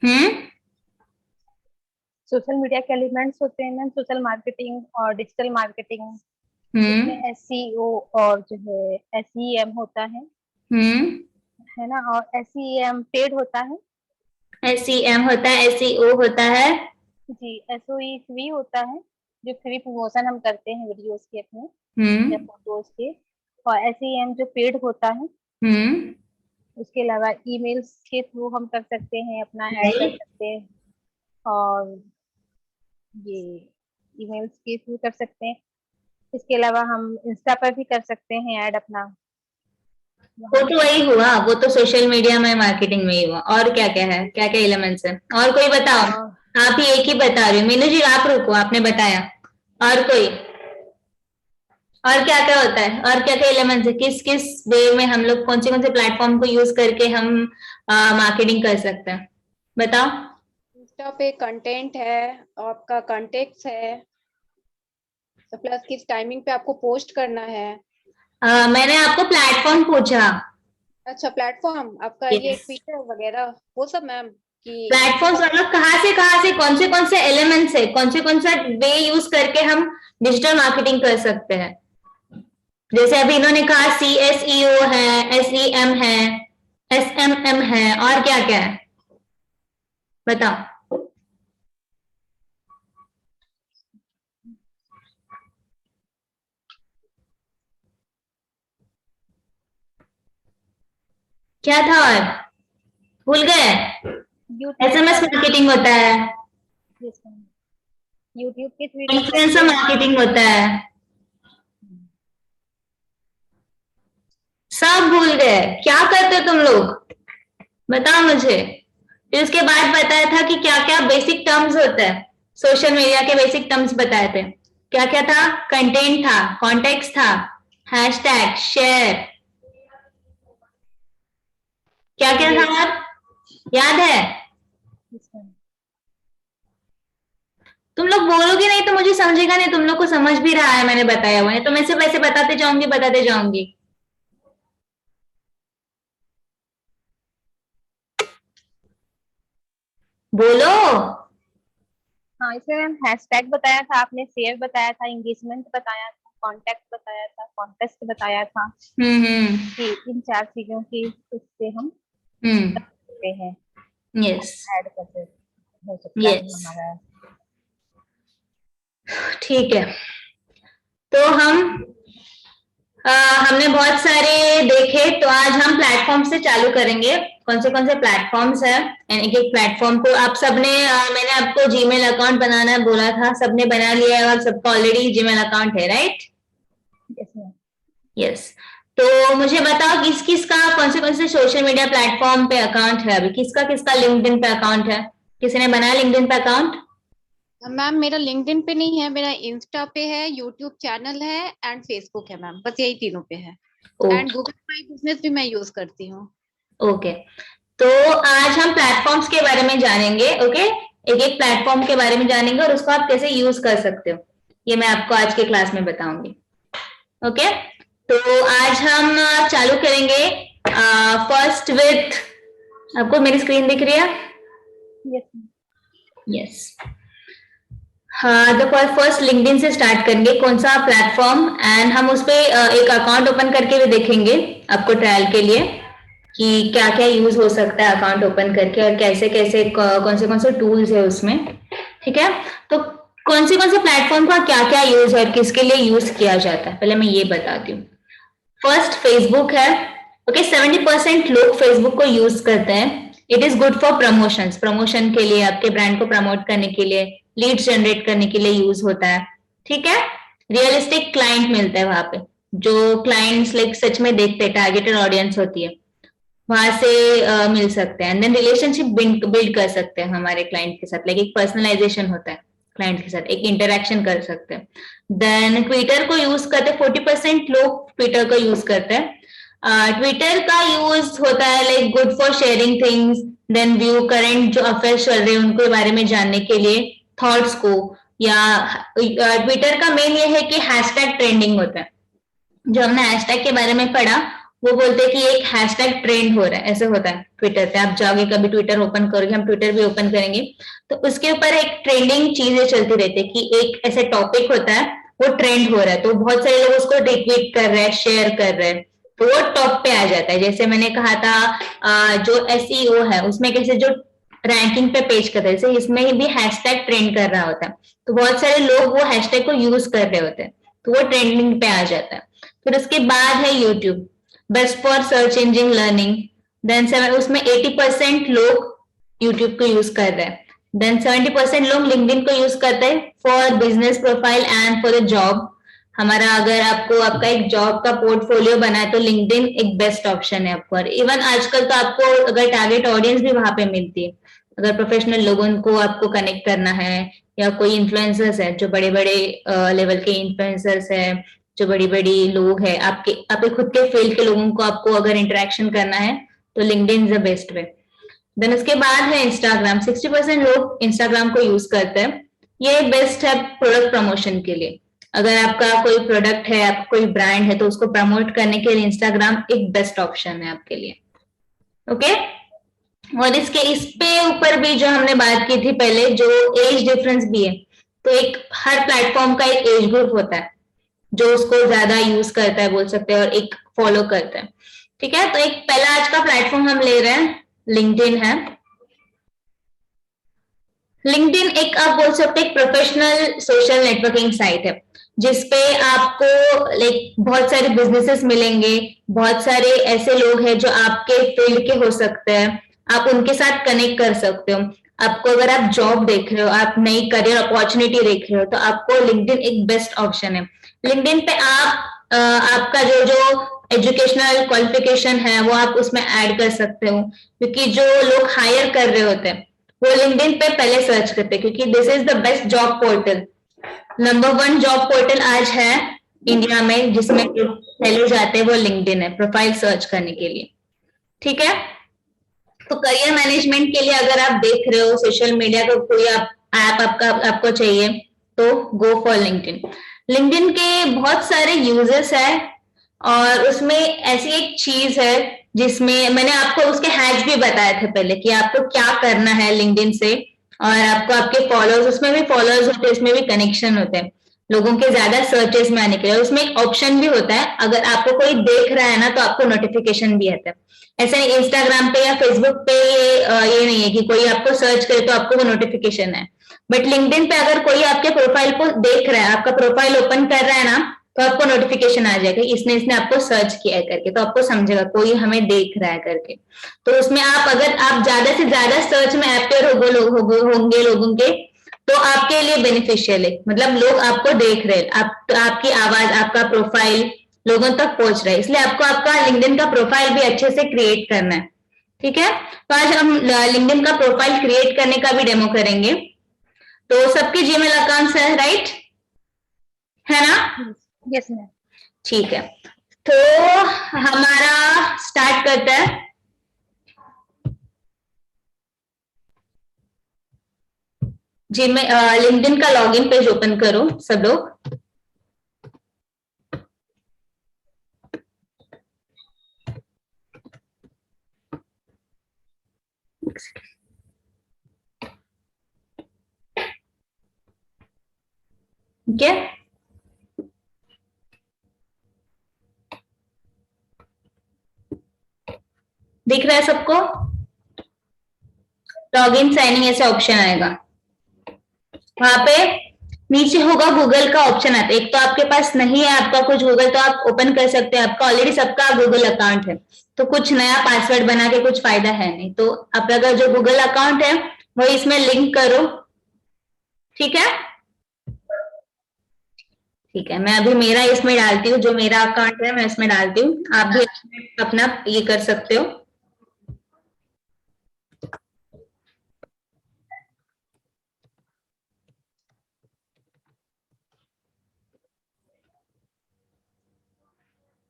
हम्म। Social media के elements होते हैं मैम, सोशल मार्केटिंग और डिजिटल मार्केटिंग। हम्म। इसमें एसईओ और जो है एसईएम होता हम्म। है ना, और एसईएम पेड होता है। SEM होता है, SEO होता है। जी, एसओई फ्री होता है, जो फ्री प्रमोशन हम करते हैं वीडियोस के अपने या हम्म। फोटोज के। और एसईएम जो पेड होता है। हम्म। उसके अलावा ईमेल्स के थ्रू हम कर सकते हैं, अपना ऐड कर सकते हैं। और ये ईमेल्स के थ्रू कर सकते हैं। इसके अलावा हम इंस्टा पर भी कर सकते हैं ऐड अपना वो वहाँ तो पे। वही हुआ, वो तो सोशल मीडिया में मार्केटिंग में ही हुआ। और क्या क्या है, क्या क्या एलिमेंट्स है? और कोई बताओ। और आप ही एक ही बता रही हो मीनू जी, आप रुको, आपने बताया। और कोई? और क्या क्या होता है, और क्या क्या एलिमेंट्स है? किस किस वे में हम लोग कौन से प्लेटफॉर्म को यूज करके हम मार्केटिंग कर सकते हैं? बताओ। इंस्टा पे कंटेंट है, आपका कॉन्टेक्ट्स है, तो प्लस किस टाइमिंग पे आपको पोस्ट करना है। मैंने आपको प्लेटफॉर्म पूछा। अच्छा, प्लेटफॉर्म आपका ये यस। ट्विटर वगैरह वो सब मैम, कि प्लेटफॉर्म्स इंस्टा। मतलब कहाँ से कौन से एलिमेंट्स है, कौन सा वे यूज करके हम डिजिटल मार्केटिंग कर सकते हैं? जैसे अभी इन्होंने कहा CSEO है, SEM है, SMM है, और क्या क्या है? बताओ। क्या था और? भूल गए? यूट्यूब SMS पर। मार्केटिंग होता है, यूट्यूब के थ्रू कर सकते इन्फ्लुएंसर हैं। मार्केटिंग होता है। सब भूल गए? क्या करते हो तुम लोग? बताओ मुझे। फिर उसके बाद बताया था कि क्या क्या बेसिक टर्म्स होते हैं, सोशल मीडिया के बेसिक टर्म्स बताए थे। क्या क्या था? कंटेंट था, कॉन्टेक्स्ट था, हैशटैग, शेयर, क्या क्या था इंगेज। और? याद है? तुम लोग बोलोगे नहीं तो मुझे समझेगा नहीं, तुम लोग को समझ भी रहा है मैंने बताया हुआ है तो मैं सिर्फ ऐसे बताते जाऊंगी। बोलो। हाँ, इसमें हैशटैग बताया था आपने, शेयर बताया था, इंगेजमेंट बताया था, कॉन्टेक्ट बताया था, कॉन्टेस्ट बताया था। हम्म। कि इन चार चीजों की उससे हम हम्म। कर सकते हैं, यस। ऐड कर सकते हो सकता है यस। हमारा। ठीक है। तो हमने बहुत सारे देखे, तो आज हम प्लेटफॉर्म से चालू करेंगे। कौन से प्लेटफॉर्म्स है, एक एक प्लेटफॉर्म को आप सबने मैंने आपको जीमेल अकाउंट बनाना बोला था, सबने बना लिया है और सबका ऑलरेडी जीमेल अकाउंट है, राइट? इसमें यस। तो मुझे बताओ किस किस का कौन से सोशल मीडिया प्लेटफॉर्म पे अकाउंट है अभी? किसका किसका लिंक्डइन पे अकाउंट है? किसी ने बनाया लिंक्डइन पे अकाउंट? मैम मेरा लिंक्डइन पे नहीं है, मेरा इंस्टा पे है, यूट्यूब चैनल है एंड फेसबुक है मैम, बस यही तीनों पे है। And okay. Google my business भी मैं यूज करती हूँ। ओके। तो आज हम प्लेटफॉर्म्स के बारे में जानेंगे, ओके? एक एक प्लेटफॉर्म के बारे में जानेंगे और उसको आप कैसे यूज कर सकते हो, ये मैं आपको आज के क्लास में बताऊंगी। ओके। तो आज हम चालू करेंगे फर्स्ट विथ, आपको मेरी स्क्रीन दिख रही है? यस। यस। हाँ, तो फर्स्ट लिंक्डइन से स्टार्ट करेंगे, कौन सा प्लेटफॉर्म, एंड हम उस पे एक अकाउंट ओपन करके भी देखेंगे आपको ट्रायल के लिए कि क्या क्या यूज हो सकता है अकाउंट ओपन करके और कैसे कैसे कौन से टूल्स है उसमें। ठीक है। तो कौन से प्लेटफॉर्म का क्या क्या यूज है और किसके लिए यूज किया जाता है, पहले मैं ये बताती हूँ। फर्स्ट फेसबुक है। ओके, 70% लोग फेसबुक को यूज करते हैं। It is good for promotions, promotion के लिए, आपके ब्रांड को प्रमोट करने के लिए, लीड्स जनरेट करने के लिए यूज होता है। ठीक है। रियलिस्टिक क्लाइंट मिलता है वहां पे, जो क्लाइंट्स लाइक सच में देखते हैं, टारगेटेड ऑडियंस होती है, वहां से मिल सकते हैं। देन रिलेशनशिप बिल्ड कर सकते हैं हमारे क्लाइंट के साथ, लाइक एक पर्सनलाइजेशन होता है, क्लाइंट के साथ एक इंटरेक्शन कर सकते हैं। देन ट्विटर को यूज करते हैं, 40% लोग ट्विटर को यूज करते हैं। ट्विटर का यूज होता है like good for sharing things, then view current जो अफेयर्स चल रहे हैं उनके बारे में जानने के लिए, थॉट्स को, या ट्विटर का मेन ये है कि हैशटैग ट्रेंडिंग होता है। जो हमने हैशटैग के बारे में पढ़ा वो बोलते हैं कि एक हैशटैग ट्रेंड हो रहा है, ऐसे होता है ट्विटर पे। आप जाओगे कभी ट्विटर ओपन करोगे, हम ट्विटर भी ओपन करेंगे, तो उसके ऊपर एक ट्रेंडिंग चीजें चलती रहती है कि एक ऐसे टॉपिक होता है, वो ट्रेंड हो रहा है, तो बहुत सारे लोग उसको रिट्वीट कर रहे हैं, शेयर कर रहे हैं, तो वो टॉप पे आ जाता है। जैसे मैंने कहा था जो एसईओ है उसमें कैसे जो रैंकिंग पे पेज कर रहे हैं, जैसे इसमें भी हैशटैग ट्रेंड कर रहा होता है, तो बहुत सारे लोग वो हैशटैग को यूज कर रहे होते हैं, तो वो ट्रेंडिंग पे आ जाता है। फिर उसके बाद है YouTube, best for search engine learning. Then उसमें 80% लोग यूट्यूब को यूज कर रहे हैं। देन 70% लोग लिंक्डइन को यूज करते हैं for business profile and for the job. हमारा अगर आपको आपका एक जॉब का पोर्टफोलियो बना है तो लिंक्डइन एक बेस्ट ऑप्शन है आपको। और इवन आजकल तो आपको अगर टारगेट ऑडियंस भी वहां पे मिलती है, अगर प्रोफेशनल लोगों को आपको कनेक्ट करना है, या कोई इन्फ्लुएंसर्स है जो बड़े बड़े लेवल के इन्फ्लुएंसर्स है, जो बड़ी बड़ी लोग है आपके खुद के फील्ड के लोगों को आपको अगर इंटरेक्शन करना है, तो LinkedIn is the best way. Then उसके बाद है इंस्टाग्राम। 60% लोग इंस्टाग्राम को यूज करते हैं। ये बेस्ट है प्रोडक्ट प्रमोशन के लिए। अगर आपका कोई प्रोडक्ट है, आपका कोई ब्रांड है, तो उसको प्रमोट करने के लिए इंस्टाग्राम एक बेस्ट ऑप्शन है आपके लिए। ओके। और इस पे ऊपर भी जो हमने बात की थी पहले, जो एज डिफरेंस भी है, तो एक हर प्लेटफॉर्म का एक एज ग्रुप होता है जो उसको ज्यादा यूज करता है बोल सकते हैं, और एक फॉलो करता है। ठीक है, तो एक पहला आज का प्लेटफॉर्म हम ले रहे हैं, लिंक्डइन है। लिंक्डइन एक आप बोल सकते हैं प्रोफेशनल सोशल नेटवर्किंग साइट है, जिसपे आपको लाइक बहुत सारे बिजनेसेस मिलेंगे, बहुत सारे ऐसे लोग हैं जो आपके फील्ड के हो सकते हैं, आप उनके साथ कनेक्ट कर सकते हो। आपको अगर आप जॉब देख रहे हो, आप नई करियर अपॉर्चुनिटी देख रहे हो, तो आपको लिंक्डइन एक बेस्ट ऑप्शन है। लिंक्डइन पे आप आपका जो जो एजुकेशनल क्वालिफिकेशन है वो आप उसमें ऐड कर सकते हो, क्योंकि जो लोग हायर कर रहे होते हैं वो लिंक्डइन पे पहले सर्च करते हैं, क्योंकि this is the best job portal. Number 1 job portal आज है इंडिया में जिसमें पहले जाते हैं वो लिंक्डइन है प्रोफाइल सर्च करने के लिए। ठीक है, तो करियर मैनेजमेंट के लिए अगर आप देख रहे हो सोशल मीडिया को, कोई ऐप आपको चाहिए, तो गो फॉर लिंक्डइन। लिंक्डइन के बहुत सारे यूजर्स है, और उसमें ऐसी एक चीज है जिसमें मैंने आपको उसके हैक्स भी बताए थे पहले कि आपको क्या करना है लिंक्डइन से, और आपको आपके फॉलोअर्स, उसमें भी फॉलोअर्स होते हैं, उसमें भी कनेक्शन होते हैं लोगों के ज्यादा सर्चेस में आने के लिए। उसमें एक ऑप्शन भी होता है, अगर आपको कोई देख रहा है ना तो आपको नोटिफिकेशन भी आता है। ऐसे इंस्टाग्राम पे या फेसबुक पे ये नहीं है कि कोई आपको सर्च करे तो आपको वो नोटिफिकेशन है, बट लिंक्डइन पे अगर कोई आपके प्रोफाइल को देख रहा है, आपका प्रोफाइल ओपन कर रहा है ना, तो आपको नोटिफिकेशन आ जाएगा इसने इसने आपको सर्च किया है करके, तो आपको समझेगा कोई हमें देख रहा है करके। तो उसमें आप अगर आप ज्यादा से ज्यादा सर्च में अपेयर होंगे लोगों के, तो आपके लिए बेनिफिशियल है, मतलब लोग आपको देख रहे हैं, आपकी आवाज, आपका प्रोफाइल लोगों तक पहुंच रहा है, इसलिए आपको आपका लिंक्डइन का प्रोफाइल भी अच्छे से क्रिएट करना है। ठीक है, तो आज हम लिंक्डइन का प्रोफाइल क्रिएट करने का भी डेमो करेंगे। तो सबके जीमेल अकाउंट्स है, राइट है ना? Yes ma'am. ठीक है, तो हमारा स्टार्ट करता है। जी मैं लिंक्डइन का लॉगिन पेज ओपन करो सब लोग। ठीक है, दिख रहा है सबको? लॉगिन साइनिंग ऐसे ऑप्शन आएगा, वहां पे नीचे होगा गूगल का ऑप्शन आता है। एक तो आपके पास नहीं है आपका कुछ गूगल, तो आप ओपन कर सकते हैं, आपका ऑलरेडी सबका गूगल अकाउंट है, तो कुछ नया पासवर्ड बना के कुछ फायदा है नहीं। तो आपका जो गूगल अकाउंट है वो इसमें लिंक करो। ठीक है, ठीक है, मैं अभी मेरा इसमें डालती हूँ, जो मेरा अकाउंट है मैं इसमें डालती हूँ, आप भी इसमें अपना ये कर सकते हो।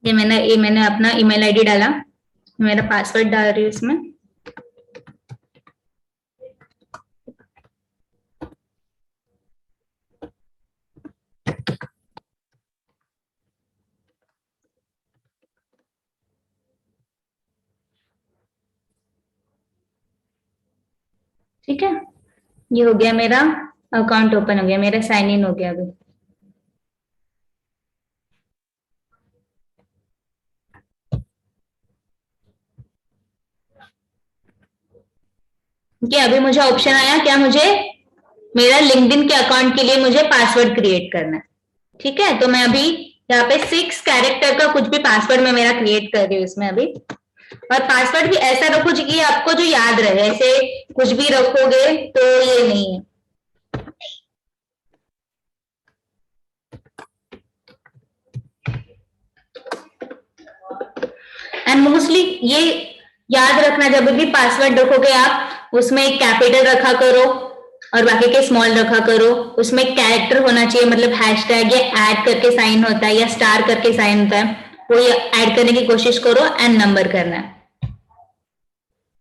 ये मैंने अपना ईमेल आईडी डाला, मेरा पासवर्ड डाल रही हूँ इसमें। ठीक है, ये हो गया मेरा अकाउंट ओपन हो गया, मेरा साइन इन हो गया अभी। ठीक है, अभी मुझे ऑप्शन आया क्या, मुझे मेरा लिंक्डइन के अकाउंट के लिए मुझे पासवर्ड क्रिएट करना है। ठीक है, तो मैं अभी यहाँ पे 6 कैरेक्टर का कुछ भी पासवर्ड मैं मेरा क्रिएट कर रही हूँ इसमें अभी। और पासवर्ड भी ऐसा रखो कि आपको जो याद रहे, ऐसे कुछ भी रखोगे तो ये नहीं है। एंड मोस्टली ये याद रखना, जब भी पासवर्ड रखोगे आप उसमें एक कैपिटल रखा करो और बाकी के स्मॉल रखा करो। उसमें एक कैरेक्टर होना चाहिए, मतलब हैशटैग या ऐड करके साइन होता है या स्टार करके साइन होता है, वो ऐड करने की कोशिश करो एंड नंबर करना है।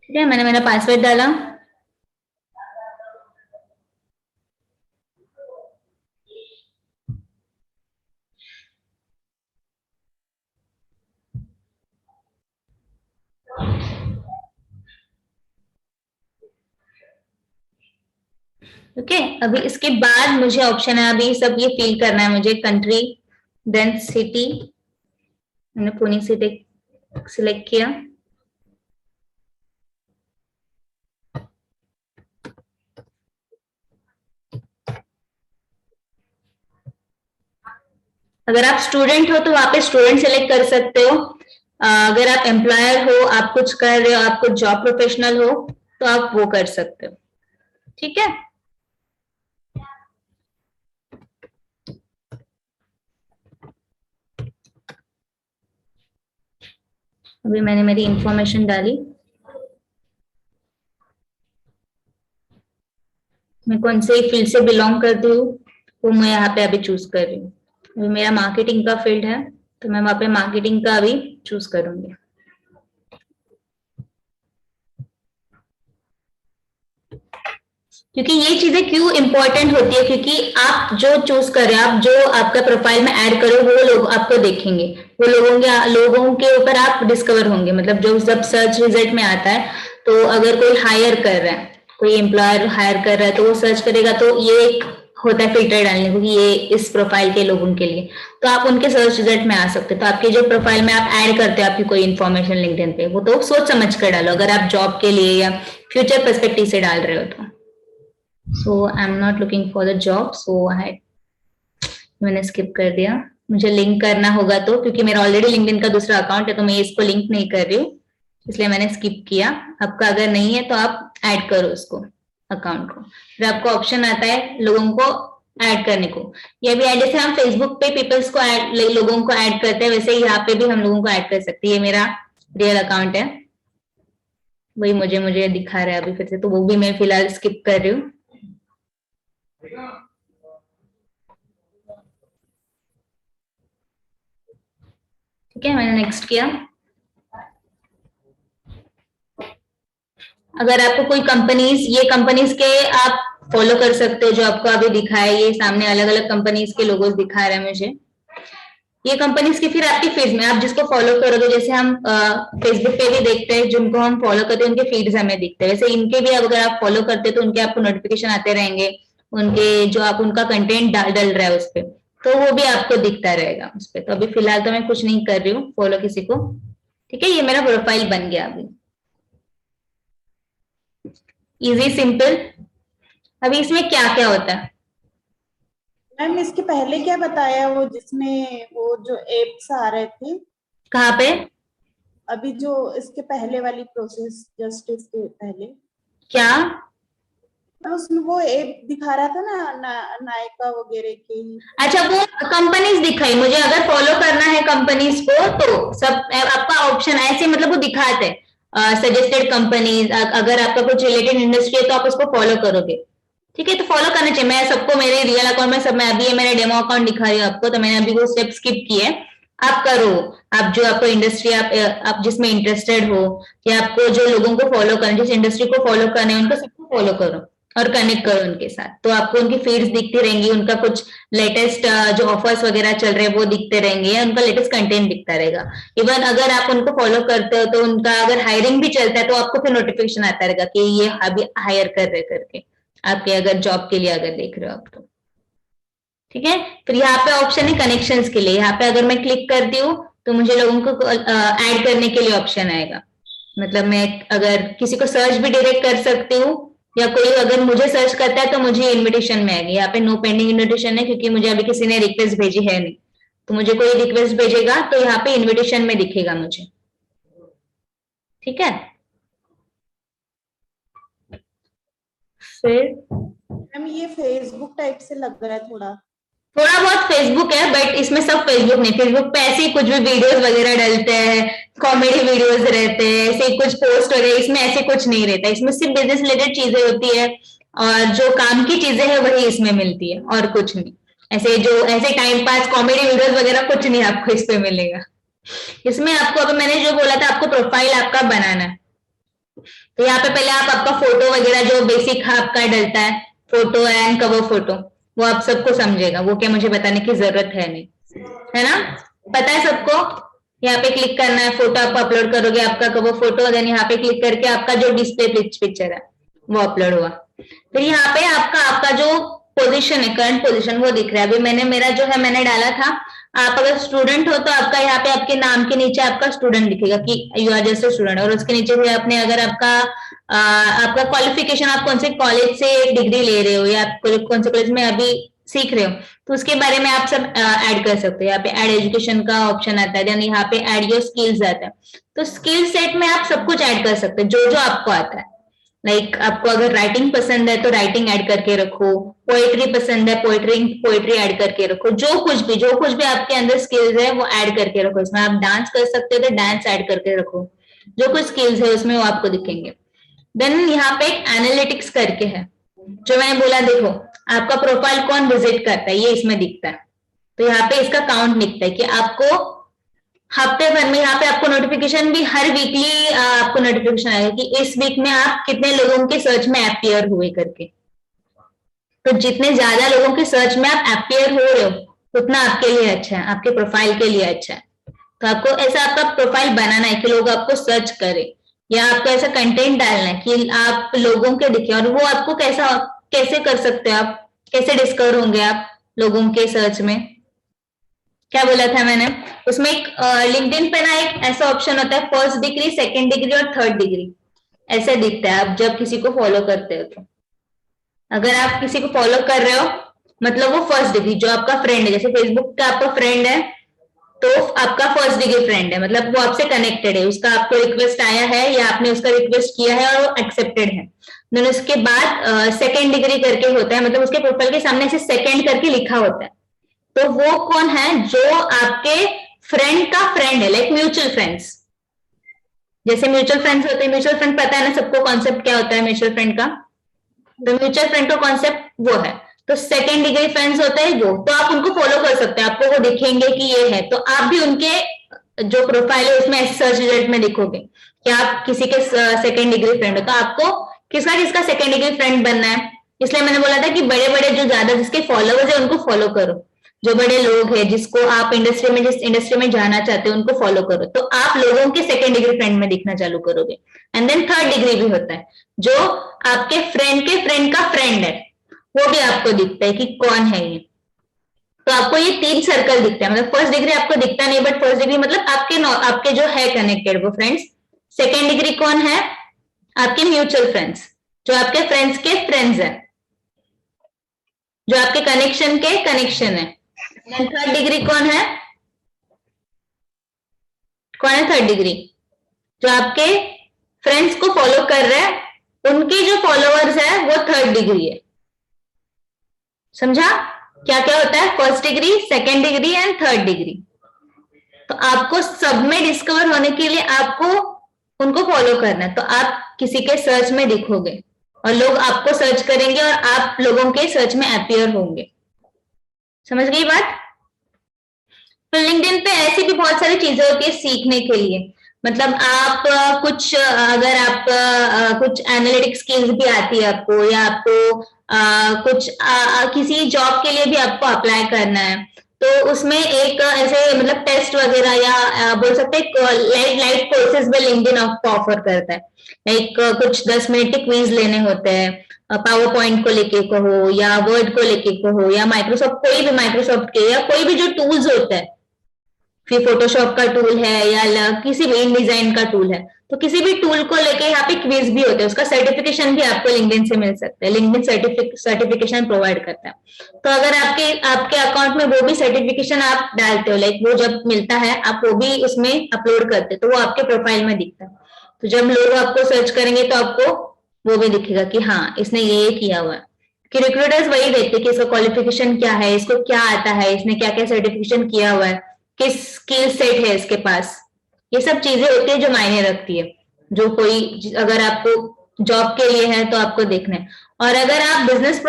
ठीक है, मैंने मेरा पासवर्ड डाला। ओके, अभी इसके बाद मुझे ऑप्शन है, अभी सब ये फिल करना है मुझे, कंट्री देन सिटी, मैंने पुणे सिटी सिलेक्ट किया। अगर आप स्टूडेंट हो तो वहां पे स्टूडेंट सेलेक्ट कर सकते हो। अगर आप एम्प्लॉयर हो, आप कुछ कर रहे हो, आप कुछ जॉब प्रोफेशनल हो तो आप वो कर सकते हो। ठीक है, अभी मैंने मेरी इंफॉर्मेशन डाली, मैं कौन से फील्ड से बिलोंग करती हूँ वो मैं यहाँ पे अभी चूज कर रही हूँ। अभी मेरा मार्केटिंग का फील्ड है तो मैं वहां पे मार्केटिंग का अभी चूज करूंगी। क्योंकि ये चीजें क्यों इंपॉर्टेंट होती है, क्योंकि आप जो चूज कर रहे हैं, आप जो आपका प्रोफाइल में ऐड करो वो लोग आपको देखेंगे, वो लोगों के ऊपर आप डिस्कवर होंगे। मतलब जो जब सर्च रिजल्ट में आता है तो अगर कोई हायर कर रहा है, कोई एम्प्लॉयर हायर कर रहा है तो वो सर्च करेगा, तो ये एक होता है फिल्टर डालने को कि ये इस प्रोफाइल के लोगों के लिए, तो आप उनके सर्च रिजल्ट में आ सकते हो। तो आपके जो प्रोफाइल में आप ऐड करते हो आपकी कोई इन्फॉर्मेशन लिंक्डइन पे, वो तो सोच समझ कर डालो, अगर आप जॉब के लिए या फ्यूचर पर्सपेक्टिव से डाल रहे हो तो। So I'm not looking for the job, so मैंने स्किप कर दिया। मुझे लिंक करना होगा तो, क्योंकि मेरा ऑलरेडी लिंक्डइन का दूसरा अकाउंट है तो मैं इसको लिंक नहीं कर रही हूँ, इसलिए मैंने स्किप किया। आपका अगर नहीं है तो आप ऐड करो उसको, अकाउंट को। फिर आपको ऑप्शन आता है लोगों को ऐड करने को। ये भी ऐड, जैसे हम फेसबुक पे पीपल्स को ऐड, लोगों को ऐड करते हैं, वैसे यहाँ पे भी हम लोगों को ऐड कर सकते हैं। ये मेरा रियल अकाउंट है, वही मुझे दिखा रहा है अभी फिर से, तो वो भी मैं फिलहाल स्किप कर रही हूँ। ठीक है, मैंने नेक्स्ट किया। अगर आपको कोई कंपनीज, ये कंपनीज के आप फॉलो कर सकते हो, जो आपको अभी दिखा है, ये सामने अलग अलग कंपनीज के लोगोस दिखा रहा है मुझे। ये कंपनीज की फिर आपकी फीड में आप जिसको फॉलो करोगे, जैसे हम फेसबुक पे भी देखते हैं, जिनको हम फॉलो करते हैं उनके फीड्स हमें दिखते हैं, वैसे इनके भी अगर आप फॉलो करते हैं तो उनके आपको नोटिफिकेशन आते रहेंगे, उनके जो आप उनका कंटेंट डल रहा है उस पर, तो वो भी आपको दिखता रहेगा उस पर। तो अभी फिलहाल तो मैं कुछ नहीं कर रही हूँ फॉलो किसी को। ठीक है, ये मेरा प्रोफाइल बन गया अभी, इजी सिंपल। अभी इसमें क्या क्या होता है मैम, इसके पहले क्या बताया, वो जिसमें वो जो एप्स आ रहे थे, कहाँ पे? अभी जो इसके पहले वाली प्रोसेस, जस्ट इसके पहले क्या उसमें वो ऐप दिखा रहा था ना, नायका वगैरह की। अच्छा, वो कंपनीज दिखाई मुझे, अगर फॉलो करना है कंपनीज को तो सब आपका ऑप्शन ऐसे, मतलब वो दिखाते हैं सजेस्टेड कंपनीज। अगर आपका कुछ रिलेटेड इंडस्ट्री है तो आप उसको फॉलो करोगे। ठीक है, तो फॉलो करना चाहिए। मैं सबको मेरे रियल अकाउंट में सब, मैं अभी मैंने डेमो अकाउंट दिखा रही हूँ आपको, तो मैंने अभी वो स्टेप स्किप किए। आप करो, आप जो आपको इंडस्ट्री, आप जिसमें इंटरेस्टेड हो, या आपको जो लोगों को फॉलो करना, जिस इंडस्ट्री को फॉलो करना है उनको सबको फॉलो करो। और कनेक्ट करो उनके साथ, तो आपको उनकी फीड्स दिखती रहेंगी, उनका कुछ लेटेस्ट जो ऑफर्स वगैरह चल रहे हैं वो दिखते रहेंगे, या उनका लेटेस्ट कंटेंट दिखता रहेगा। इवन अगर आप उनको फॉलो करते हो तो उनका अगर हायरिंग भी चलता है तो आपको फिर नोटिफिकेशन आता रहेगा कि ये अभी हायर कर रहे करके, आपके अगर जॉब के लिए अगर देख रहे हो आप तो। ठीक है, फिर यहाँ पे ऑप्शन है कनेक्शंस के लिए। यहाँ पे अगर मैं क्लिक करती हूँ तो मुझे लोगों को ऐड करने के लिए ऑप्शन आएगा। मतलब मैं अगर किसी को सर्च भी डायरेक्ट कर सकती हूँ, या कोई अगर मुझे सर्च करता है तो मुझे इनविटेशन में आएगी। यहाँ पे नो पेंडिंग इनविटेशन है क्योंकि मुझे अभी किसी ने रिक्वेस्ट भेजी है नहीं, तो मुझे कोई रिक्वेस्ट भेजेगा तो यहाँ पे इनविटेशन में दिखेगा मुझे। ठीक है, फिर मैम ये फेसबुक टाइप से लग रहा है थोड़ा। थोड़ा बहुत फेसबुक है, बट इसमें सब फेसबुक नहीं। फेसबुक पे ऐसे ही कुछ भी वीडियोस वगैरह डलते हैं, कॉमेडी वीडियोस रहते हैं, ऐसे कुछ पोस्ट वगैरह, इसमें ऐसे कुछ नहीं रहता। इसमें सिर्फ बिजनेस रिलेटेड चीजें होती है, और जो काम की चीजें हैं वही इसमें मिलती है, और कुछ नहीं। ऐसे टाइम पास कॉमेडी वीडियोस वगैरह कुछ नहीं आपको इस पे मिलेगा। इसमें आपको, अभी मैंने जो बोला था आपको प्रोफाइल आपका बनाना है, तो यहाँ पे पहले आप आपका फोटो वगैरह जो बेसिक आपका डलता है, फोटो एंड कवर फोटो, वो आप सबको समझेगा, वो क्या मुझे बताने की जरूरत है नहीं, है ना, पता है सबको। यहाँ पे क्लिक करना है, फोटो आप अपलोड करोगे, आपका कवर फोटो, देन यहाँ पे क्लिक करके आपका जो डिस्प्ले पिक्चर है वो अपलोड हुआ। फिर यहाँ पे आपका जो पोजीशन है, करंट पोजीशन, वो दिख रहा है। अभी मेरा जो है मैंने डाला था, आप अगर स्टूडेंट हो तो आपका यहाँ पे आपके नाम के नीचे आपका स्टूडेंट दिखेगा कि यू आर जस्ट स्टूडेंट, और उसके नीचे भी आपने अगर आपका क्वालिफिकेशन, आप कौन से कॉलेज से डिग्री ले रहे हो, या आप कौन से कॉलेज में अभी सीख रहे हो, तो उसके बारे में आप सब ऐड कर सकते हो। यहाँ पे ऐड एजुकेशन का ऑप्शन आता है, देन यहाँ पे ऐड योर स्किल्स आता है। तो स्किल सेट में आप सब कुछ ऐड कर सकते हो, जो जो आपको आता है। लाइक आपको अगर राइटिंग पसंद है तो राइटिंग ऐड करके रखो, पोएट्री पसंद है पोएट्री ऐड करके रखो, जो कुछ भी आपके अंदर स्किल्स है वो ऐड करके रखो। इसमें आप डांस कर सकते हो तो डांस ऐड करके रखो, जो कुछ स्किल्स है उसमें वो आपको दिखेंगे। देन यहाँ पे एक एनालिटिक्स करके है, जो मैंने बोला, देखो आपका प्रोफाइल कौन विजिट करता है ये इसमें दिखता है। तो यहाँ पे इसका काउंट दिखता है कि आपको हफ्ते भर में, यहाँ पे आपको नोटिफिकेशन भी हर वीकली आपको नोटिफिकेशन आएगा कि इस वीक में आप कितने लोगों के सर्च में अपीयर हुए करके। तो जितने ज्यादा लोगों के सर्च में आप अपीयर हो रहे हो उतना आपके लिए अच्छा है, आपके प्रोफाइल के लिए अच्छा है। तो आपको ऐसा आपका प्रोफाइल बनाना है कि लोग आपको सर्च करें, या आपको ऐसा कंटेंट डालना है कि आप लोगों के दिखे। और वो आपको कैसे कर सकते हो, आप कैसे डिस्कवर होंगे आप लोगों के सर्च में। क्या बोला था मैंने, उसमें एक लिंक्डइन पे ना एक ऐसा ऑप्शन होता है, फर्स्ट डिग्री, सेकंड डिग्री और थर्ड डिग्री, ऐसे दिखता है आप जब किसी को फॉलो करते हो। तो अगर आप किसी को फॉलो कर रहे हो मतलब वो फर्स्ट डिग्री, जो आपका फ्रेंड है, जैसे फेसबुक का आपका फ्रेंड है तो आपका फर्स्ट डिग्री फ्रेंड है, मतलब वो आपसे कनेक्टेड है, उसका आपको रिक्वेस्ट आया है या आपने उसका रिक्वेस्ट किया है और वो एक्सेप्टेड है। देन उसके बाद सेकंड डिग्री करके होता है, मतलब उसके प्रोफाइल के सामने से सेकंड करके लिखा होता है। तो वो कौन है, जो आपके फ्रेंड का फ्रेंड है, लाइक म्यूचुअल फ्रेंड्स। जैसे म्यूचुअल फ्रेंड्स होते हैं, म्यूचुअल फ्रेंड पता है ना सबको कॉन्सेप्ट क्या होता है म्यूचुअल फ्रेंड का। तो म्यूचुअल फ्रेंड का कॉन्सेप्ट वो है। तो सेकेंड डिग्री फ्रेंड्स होते हैं वो, तो आप उनको फॉलो कर सकते हैं, आपको वो दिखेंगे कि ये है, तो आप भी उनके जो प्रोफाइल है उसमें सर्च रिजल्ट में दिखोगे कि आप किसी के सेकेंड डिग्री फ्रेंड हो। तो आपको किसका किसका सेकेंड डिग्री फ्रेंड बनना है, इसलिए मैंने बोला था कि बड़े बड़े जो ज्यादा जिसके फॉलोवर्स है उनको फॉलो करो, जो बड़े लोग हैं जिसको आप इंडस्ट्री में, जिस इंडस्ट्री में जाना चाहते हो उनको फॉलो करो, तो आप लोगों के सेकेंड डिग्री फ्रेंड में दिखना चालू करोगे। एंड देन थर्ड डिग्री भी होता है, जो आपके फ्रेंड के फ्रेंड का फ्रेंड है, वो भी आपको दिखता है कि कौन है ये। तो आपको ये 3 सर्कल दिखता है, मतलब फर्स्ट डिग्री आपको दिखता नहीं, बट फर्स्ट डिग्री मतलब आपके जो है कनेक्टेड वो फ्रेंड्स। सेकेंड डिग्री कौन है, आपके म्यूचुअल फ्रेंड्स, जो आपके फ्रेंड्स के फ्रेंड्स है, जो आपके कनेक्शन के कनेक्शन है। थर्ड डिग्री कौन है, थर्ड डिग्री, जो आपके फ्रेंड्स को फॉलो कर रहे हैं, उनके जो फॉलोअर्स है वो थर्ड डिग्री है। समझा क्या क्या होता है, first degree, second degree and third degree. तो आपको सब में डिस्कवर होने के लिए आपको उनको फॉलो करना है, तो आप किसी के सर्च में दिखोगे और लोग आपको सर्च करेंगे और आप लोगों के सर्च में अपीयर होंगे। समझ गई बात। तो लिंक्डइन पे ऐसी भी बहुत सारी चीजें होती है सीखने के लिए, मतलब आप अगर आप कुछ एनालिटिक स्किल्स भी आती है आपको, या आपको कुछ किसी जॉब के लिए भी आपको अप्लाई करना है, तो उसमें एक ऐसे मतलब टेस्ट वगैरह या बोल सकते हैं लाइट कोर्सेज में लिंक्डइन आपको ऑफर करता है। लाइक कुछ 10 मिनट के क्विज लेने होते हैं, पावर पॉइंट को लेके कहो या वर्ड को लेके कहो, या माइक्रोसॉफ्ट, कोई भी माइक्रोसॉफ्ट के या कोई भी जो टूल्स होते हैं, फिर फोटोशॉप का टूल है या किसी भी इन डिजाइन का टूल है, तो किसी भी टूल को लेके यहाँ पे क्विज भी होते हैं, उसका सर्टिफिकेशन भी आपको लिंक्डइन से मिल सकता है। लिंक्डइन सर्टिफिकेशन प्रोवाइड करता है। तो अगर आपके आपके अकाउंट में वो भी सर्टिफिकेशन आप डालते हो, लाइक वो जब मिलता है आप वो भी उसमें अपलोड करते हो, तो वो आपके प्रोफाइल में दिखता है। तो जब लोग आपको सर्च करेंगे तो आपको वो भी दिखेगा कि हाँ इसने ये किया हुआ है। कि रिक्रूटर्स वही देखते कि इसका क्वालिफिकेशन क्या है, इसको क्या आता है, इसने क्या क्या सर्टिफिकेशन किया हुआ है, किस स्किल सेट है इसके पास, ये सब चीजें होती है जो मायने रखती है। जो कोई अगर आपको जॉब के लिए है तो आपको देखना है। और अगर आप बिजनेस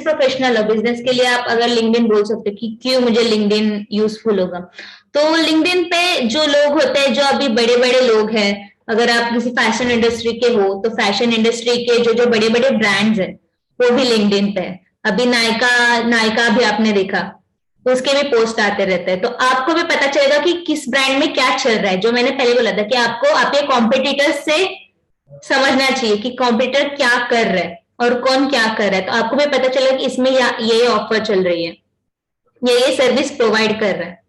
प्रोफेशनल हो, बिजनेस के लिए आप अगर लिंक्डइन बोल सकते हो कि क्यों मुझे लिंक्डइन यूजफुल होगा, तो लिंक्डइन पे जो लोग होते हैं, जो अभी बड़े बड़े लोग हैं, अगर आप किसी फैशन इंडस्ट्री के हो तो फैशन इंडस्ट्री के जो जो बड़े बड़े ब्रांड्स हैं वो भी लिंक्डइन पे है। अभी नायका भी आपने देखा, उसके भी पोस्ट आते रहते हैं, तो आपको भी पता चलेगा कि किस ब्रांड में क्या चल रहा है। जो मैंने पहले बोला था कि आपको आपके कॉम्पिटिटर्स से समझना चाहिए कि कॉम्पिटिटर क्या कर रहा है और कौन क्या कर रहा है, तो आपको भी पता चलेगा कि इसमें ये ऑफर चल रही है, ये सर्विस प्रोवाइड कर रहा है,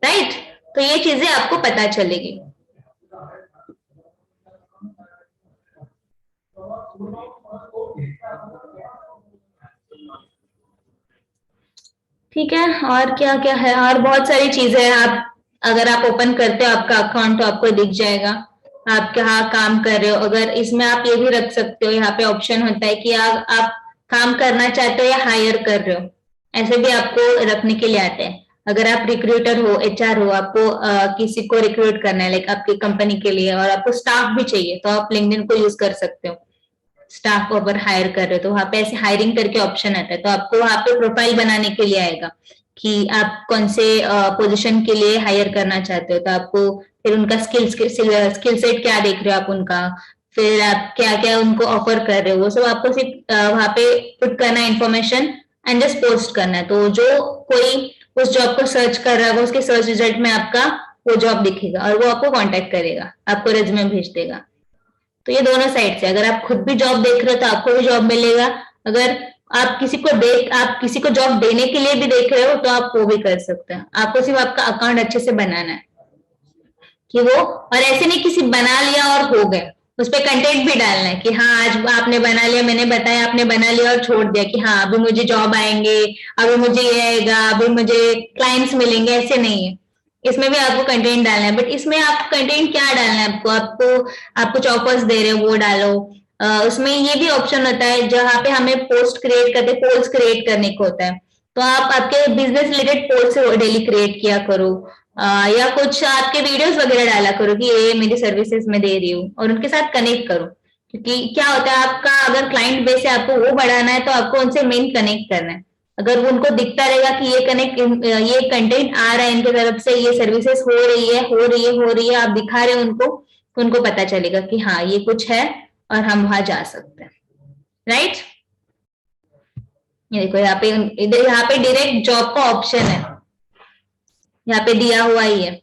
राइट। तो ये चीजें आपको पता चलेगी। ठीक है, और क्या क्या है, और बहुत सारी चीजें हैं। आप अगर आप ओपन करते हो आपका अकाउंट तो आपको दिख जाएगा आप क्या काम कर रहे हो। अगर इसमें आप ये भी रख सकते हो, यहाँ पे ऑप्शन होता है कि आप काम करना चाहते हो या हायर कर रहे हो, ऐसे भी आपको रखने के लिए आते हैं। अगर आप रिक्रूटर हो, एचआर हो, आपको किसी को रिक्रूट करना है लाइक आपकी कंपनी के लिए, और आपको स्टाफ भी चाहिए, तो आप लिंक्डइन को यूज कर सकते हो। स्टाफ को अगर हायर कर रहे हो तो वहां पे ऐसे हायरिंग करके ऑप्शन आता है, तो आपको वहां पे प्रोफाइल बनाने के लिए आएगा कि आप कौन से पोजीशन के लिए हायर करना चाहते हो। तो आपको फिर उनका स्किल सेट क्या देख रहे हो आप उनका, फिर आप क्या क्या उनको ऑफर कर रहे हो, वो सब आपको सिर्फ वहां पे पुट करना है इन्फॉर्मेशन, एंड जस्ट पोस्ट करना है। तो जो कोई उस जॉब को सर्च कर रहा है उसके सर्च रिजल्ट में आपका वो जॉब दिखेगा और वो आपको कांटेक्ट करेगा, आपको रेज्यूमे भेज देगा। तो ये दोनों साइड से, अगर आप खुद भी जॉब देख रहे हो तो आपको भी जॉब मिलेगा, अगर आप किसी को जॉब देने के लिए भी देख रहे हो तो आप वो भी कर सकते हैं। आपको सिर्फ आपका अकाउंट अच्छे से बनाना है कि वो, और ऐसे नहीं किसी बना लिया और हो गए, उस पर कंटेंट भी डालना है कि हाँ आज आपने बना लिया, मैंने बताया आपने बना लिया और छोड़ दिया कि हाँ अभी मुझे जॉब आएंगे, अभी मुझे ये आएगा, अभी मुझे क्लाइंट्स मिलेंगे, ऐसे नहीं है। इसमें भी आपको कंटेंट डालना है, बट इसमें आप कंटेंट क्या डालना है आप कुछ ऑफर्स दे रहे हो वो डालो। उसमें ये भी ऑप्शन होता है जहाँ पे हमें पोल्स क्रिएट करने को होता है, तो आप आपके business related polls daily create किया करो, या कुछ आपके वीडियोस वगैरह डाला करो कि ये मेरी सर्विसेज में दे रही हूँ, और उनके साथ कनेक्ट करो। क्योंकि क्या होता है, आपका अगर क्लाइंट बेस है आपको वो बढ़ाना है तो आपको उनसे मेन कनेक्ट करना है। अगर उनको दिखता रहेगा कि ये कंटेंट आ रहा है इनके तरफ से, ये सर्विसेज हो रही है, आप दिखा रहे हो उनको, तो उनको पता चलेगा कि हाँ ये कुछ है और हम वहां जा सकते हैं, राइट। ये देखो यहाँ पे डायरेक्ट जॉब का ऑप्शन है, यहाँ पे दिया हुआ ही है,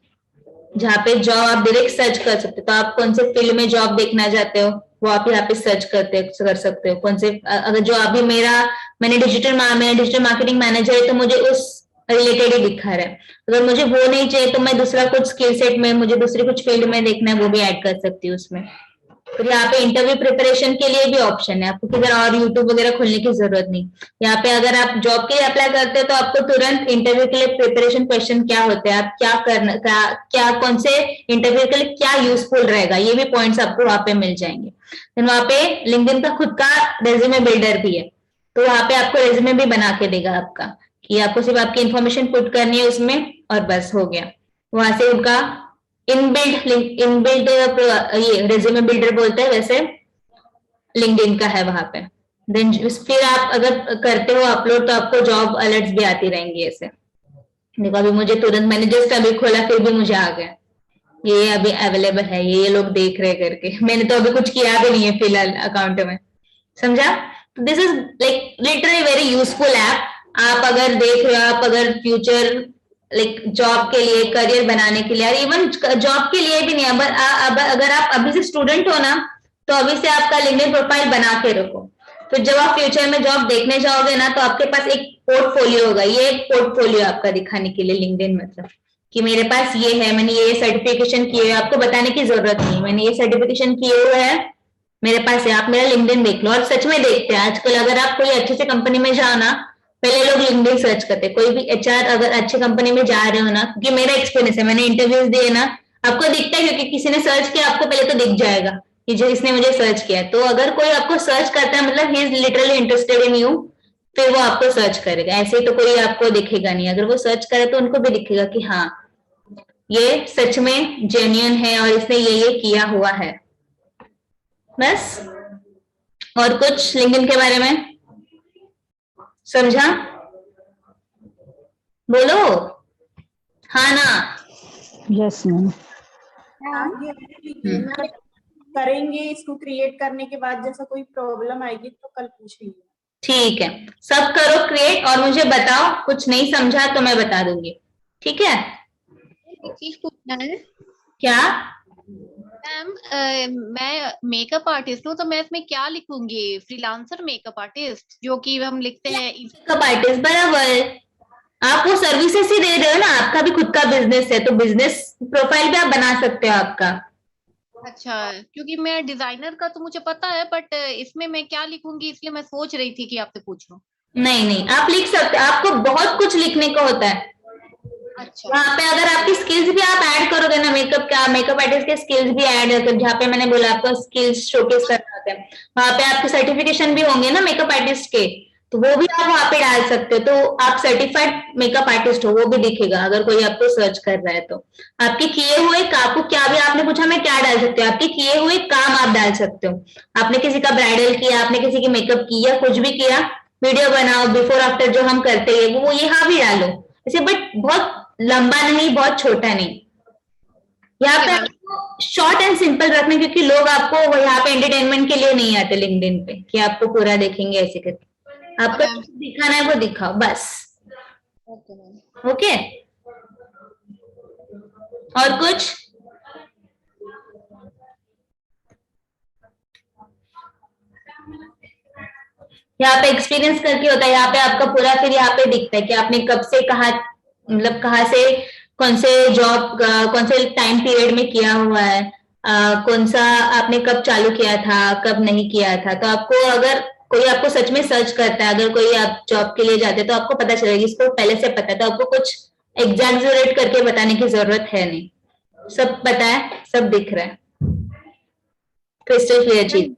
जहाँ पे जॉब आप डायरेक्ट सर्च कर सकते हो। तो आप कौन से फील्ड में जॉब देखना चाहते हो वो आप यहाँ पे सर्च कर सकते हो। कौन से, अगर जो अभी मैंने डिजिटल मार्केटिंग मैनेजर है तो मुझे उस रिलेटेड ही दिखा रहा है। अगर मुझे वो नहीं चाहिए तो मैं दूसरा कुछ स्किल सेट में मुझे दूसरे कुछ फील्ड में देखना है वो भी ऐड कर सकती हूँ उसमें। फिर यहाँ पे इंटरव्यू प्रिपरेशन के लिए भी ऑप्शन है, आपको किधर और यूट्यूब वगैरह खोलने की जरूरत नहीं। यहाँ पे अगर आप जॉब के लिए अप्लाई करते हैं तो आपको तुरंत इंटरव्यू के लिए प्रिपरेशन क्वेश्चन क्या होते हैं, आप क्या करना, क्या कौन से इंटरव्यू के लिए क्या यूजफुल रहेगा, ये भी पॉइंट्स आपको वहां पे मिल जाएंगे। फिर वहां पे लिंक्डइन का खुद का रेज्यूमे बिल्डर भी है, तो वहां पे आपको रेज्यूमे भी बना के देगा आपका, कि आपको सिर्फ आपकी इन्फॉर्मेशन पुट करनी है उसमें और बस हो गया। वहां से उनका इनबिल्ट ये रेज्यूमे बिल्डर बोलते हैं, वैसे लिंक्डइन का है वहां पे। देन फिर आप अगर करते हो अपलोड तो आपको जॉब अलर्ट्स भी आती रहेंगी ऐसे। देखो अभी मुझे तुरंत, मैंने जस्ट अभी खोला फिर भी मुझे आ गया, ये अभी अवेलेबल है, ये लोग देख रहे करके। मैंने तो अभी कुछ किया भी नहीं है फिलहाल अकाउंट में, समझा? This is like literally very useful app. आप अगर देख रहे हो, आप अगर फ्यूचर लाइक जॉब के लिए, करियर बनाने के लिए, इवन जॉब के लिए भी नहीं, अगर आप अभी से स्टूडेंट हो ना, तो अभी से आपका लिंक्डइन प्रोफाइल बना के रखो। फिर जब आप फ्यूचर में जॉब देखने जाओगे ना, तो आपके पास एक पोर्टफोलियो होगा। ये एक पोर्टफोलियो आपका दिखाने के लिए लिंक्डइन, मतलब कि मेरे पास ये है, मैंने ये सर्टिफिकेशन किए हुए, आपको बताने की जरूरत नहीं, मैंने ये सर्टिफिकेशन किए हुए है मेरे पास है। आप मेरा लिंक्डइन देख लो। और सच में देखते हैं आजकल, अगर आप कोई अच्छी सी कंपनी में जाओ ना, पहले लोग लिंक्डइन सर्च करते, कोई भी एचआर अगर अच्छी कंपनी में जा रहे हो ना, क्योंकि मेरा एक्सपीरियंस है, मैंने इंटरव्यूज दिए ना, आपको दिखता है क्योंकि किसी ने सर्च किया, आपको पहले तो दिख जाएगा कि जो इसने मुझे सर्च किया। तो अगर कोई आपको सर्च करता है, मतलब he is literally interested in you, फिर वो आपको सर्च करेगा। ऐसे तो कोई आपको दिखेगा नहीं। अगर वो सर्च करे तो उनको भी दिखेगा कि हाँ, ये सच में जेन्युइन है और इसने ये किया हुआ है। बस। और कुछ लिंक्डइन के बारे में समझा? बोलो हाँ ना। Yes ma'am. आगे करेंगे इसको क्रिएट करने के बाद, जैसा कोई प्रॉब्लम आएगी तो कल पूछेंगे। ठीक है, सब करो क्रिएट और मुझे बताओ, कुछ नहीं समझा तो मैं बता दूंगी, ठीक है? एक चीज पूछना है क्या? मैम, मैं मेकअप आर्टिस्ट हूँ, तो मैं इसमें क्या लिखूंगी? फ्रीलांसर मेकअप आर्टिस्ट, जो कि हम लिखते हैं। मेकअप आर्टिस्ट, बराबर। आप वो सर्विसेज ही दे रहे हो ना, आपका भी खुद का बिजनेस है, तो बिजनेस प्रोफाइल भी आप बना सकते हो आपका। अच्छा, क्योंकि मैं डिजाइनर का तो मुझे पता है, बट इसमें मैं क्या लिखूंगी, इसलिए मैं सोच रही थी कि आपसे पूछूं। नहीं नहीं, आप लिख सकते हो, आपको बहुत कुछ लिखने को होता है। अच्छा, वहां पे अगर आपकी स्किल्स भी आप ऐड करोगे ना, मेकअप आर्टिस्ट के स्किल्स भी ऐड कर, जहाँ पे मैंने बोला आपको स्किल्स शोकेस करना होता है, वहां पे आपके सर्टिफिकेशन भी होंगे ना मेकअप आर्टिस्ट के, तो वो भी आप वहां पे डाल सकते हो। तो आप सर्टिफाइड मेकअप आर्टिस्ट हो, वो भी दिखेगा अगर कोई आपको सर्च कर रहा है तो। आपके किए हुए आपको क्या भी, आपने पूछा मैं क्या डाल सकती हूँ, आपके किए हुए काम आप डाल सकते हो। आपने किसी का ब्राइडल किया, आपने किसी की मेकअप किया, कुछ भी किया, वीडियो बनाओ बिफोर आफ्टर जो हम करते हैं वो यहाँ भी डालो ऐसे, बट बहुत लंबा नहीं, बहुत छोटा नहीं। यहाँ पे आपको शॉर्ट एंड सिंपल रखना, क्योंकि लोग आपको यहाँ पे एंटरटेनमेंट के लिए नहीं आते लिंक्डइन पे कि आपको पूरा देखेंगे ऐसे करके। आपको जो दिखाना है वो दिखाओ बस। Okay ma'am. ओके, और कुछ? यहाँ पे एक्सपीरियंस करके होता है, यहाँ पे आपका पूरा फिर यहाँ पे दिखता है कि आपने कब से कहा, मतलब कहाँ से कौन से जॉब, कौन से टाइम पीरियड में किया हुआ है, कौन सा आपने कब चालू किया था, कब नहीं किया था। तो आपको अगर कोई आपको सच में सर्च करता है, अगर कोई आप जॉब के लिए जाते हैं, तो आपको पता चलेगा, इसको पहले से पता है, तो आपको कुछ एग्जैजरेट करके बताने की जरूरत है नहीं, सब पता है, सब दिख रहा है, क्रिस्टल क्लियर चीज।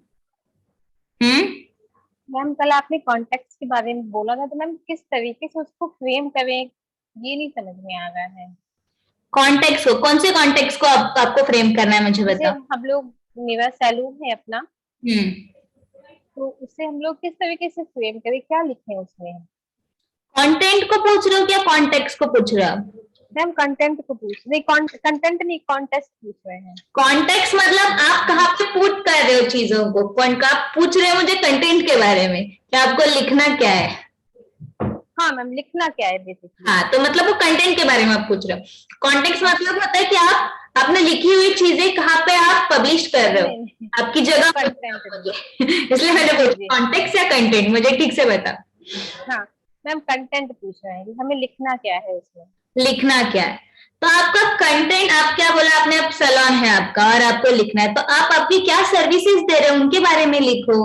मैम कल आपने कॉन्टेक्ट के बारे में बोला था, तो मैम किस तरीके से उसको फ्रेम करें, ये नहीं समझ में आ रहा है। कॉन्टेक्स्ट को, कौन से कॉन्टेक्स्ट को आपको फ्रेम करना है मुझे जैसे बताओ। हम लोग, मेरा सैलून है अपना, तो उसे हम लोग किस तरीके से फ्रेम करें, क्या लिखें उसमें? कंटेंट को पूछ रहे हो क्या कॉन्टेक्स्ट को पूछ रहे हो आप? मैम कंटेंट को पूछ नहीं, कंटेंट नहीं, कॉन्टेक्स्ट पूछ रहे हैं। कॉन्टेक्स्ट मतलब आप कहाँ पे पुट कर रहे हो चीजों को, आप पूछ रहे हो मुझे कंटेंट के बारे में कि आपको लिखना क्या है। हाँ मैम, लिखना क्या है बेसिकली। हाँ, तो मतलब वो कंटेंट के बारे में आप पूछ रहे हो। कॉन्टेक्स्ट मतलब होता है कि आपने लिखी हुई चीजें कहाँ पे आप पब्लिश कर रहे हो, आपकी जगह कंटेंट। इसलिए मैंने पूछा कॉन्टेक्स्ट या कंटेंट, मुझे ठीक से बता। हाँ मैम, कंटेंट पूछ रहे हैं कि हमें लिखना क्या है उसमें। लिखना क्या है, तो आपका कंटेंट, आप क्या बोला आपने, अब सैलून है आपका और आपको लिखना है, तो आप आपकी क्या सर्विसेज दे रहे हो उनके बारे में लिखो।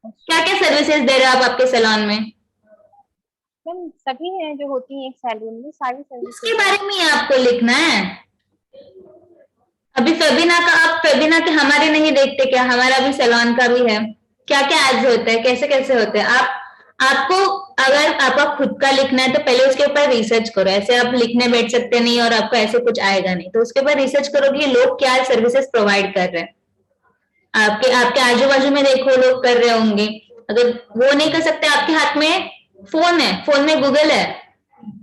क्या क्या सर्विसेज दे रहे हो आप आपके सैलून में? मैम सभी हैं जो होती हैं एक सैलून में, सारी सर्विस उसके बारे में ही आपको लिखना है। अभी फेबिना का, आप फेबिना के हमारे नहीं देखते क्या, हमारा भी सैलून का भी है, क्या क्या एड्स होते हैं, कैसे कैसे होते हैं। आपको अगर आपका खुद का लिखना है तो पहले उसके ऊपर रिसर्च करो, ऐसे आप लिखने बैठ सकते नहीं और आपको ऐसे कुछ आएगा नहीं, तो उसके ऊपर रिसर्च करो कि लोग क्या सर्विसेज प्रोवाइड कर रहे हैं। आपके आजू बाजू में देखो लोग कर रहे होंगे, अगर वो नहीं कर सकते, आपके हाथ में फोन है, फोन में गूगल है,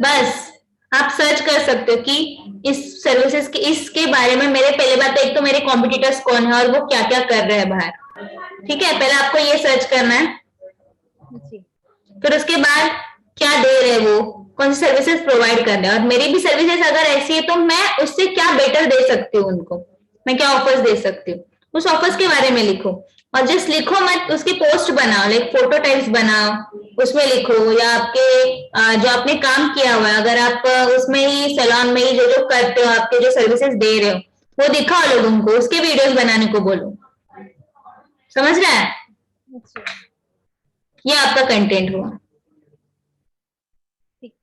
बस आप सर्च कर सकते हो कि इस सर्विसेज के इसके बारे में मेरे पहले बात तो एक तो मेरे कॉम्पिटिटर्स कौन है और वो क्या क्या कर रहे हैं बाहर, ठीक है, पहले आपको ये सर्च करना है। जी फिर उसके बाद क्या दे रहे हैं, वो कौन सी सर्विसेज प्रोवाइड कर रहे हैं, और मेरी भी सर्विसेज अगर ऐसी है तो मैं उससे क्या बेटर दे सकती हूँ उनको, मैं क्या ऑफर्स दे सकती हूँ, उस ऑफर्स के बारे में लिखो। और जस्ट लिखो मत, उसकी पोस्ट बनाओ, लाइक फोटो टाइप्स बनाओ, उसमें लिखो, या आपके जो आपने काम किया हुआ है, अगर आप उसमें ही सैलून में ही जो जो करते हो, आपके जो सर्विसेज दे रहे हो वो दिखाओ लोगों को, उसके वीडियोस बनाने को बोलो। समझ रहा है? जी ये आपका कंटेंट हुआ। ठीक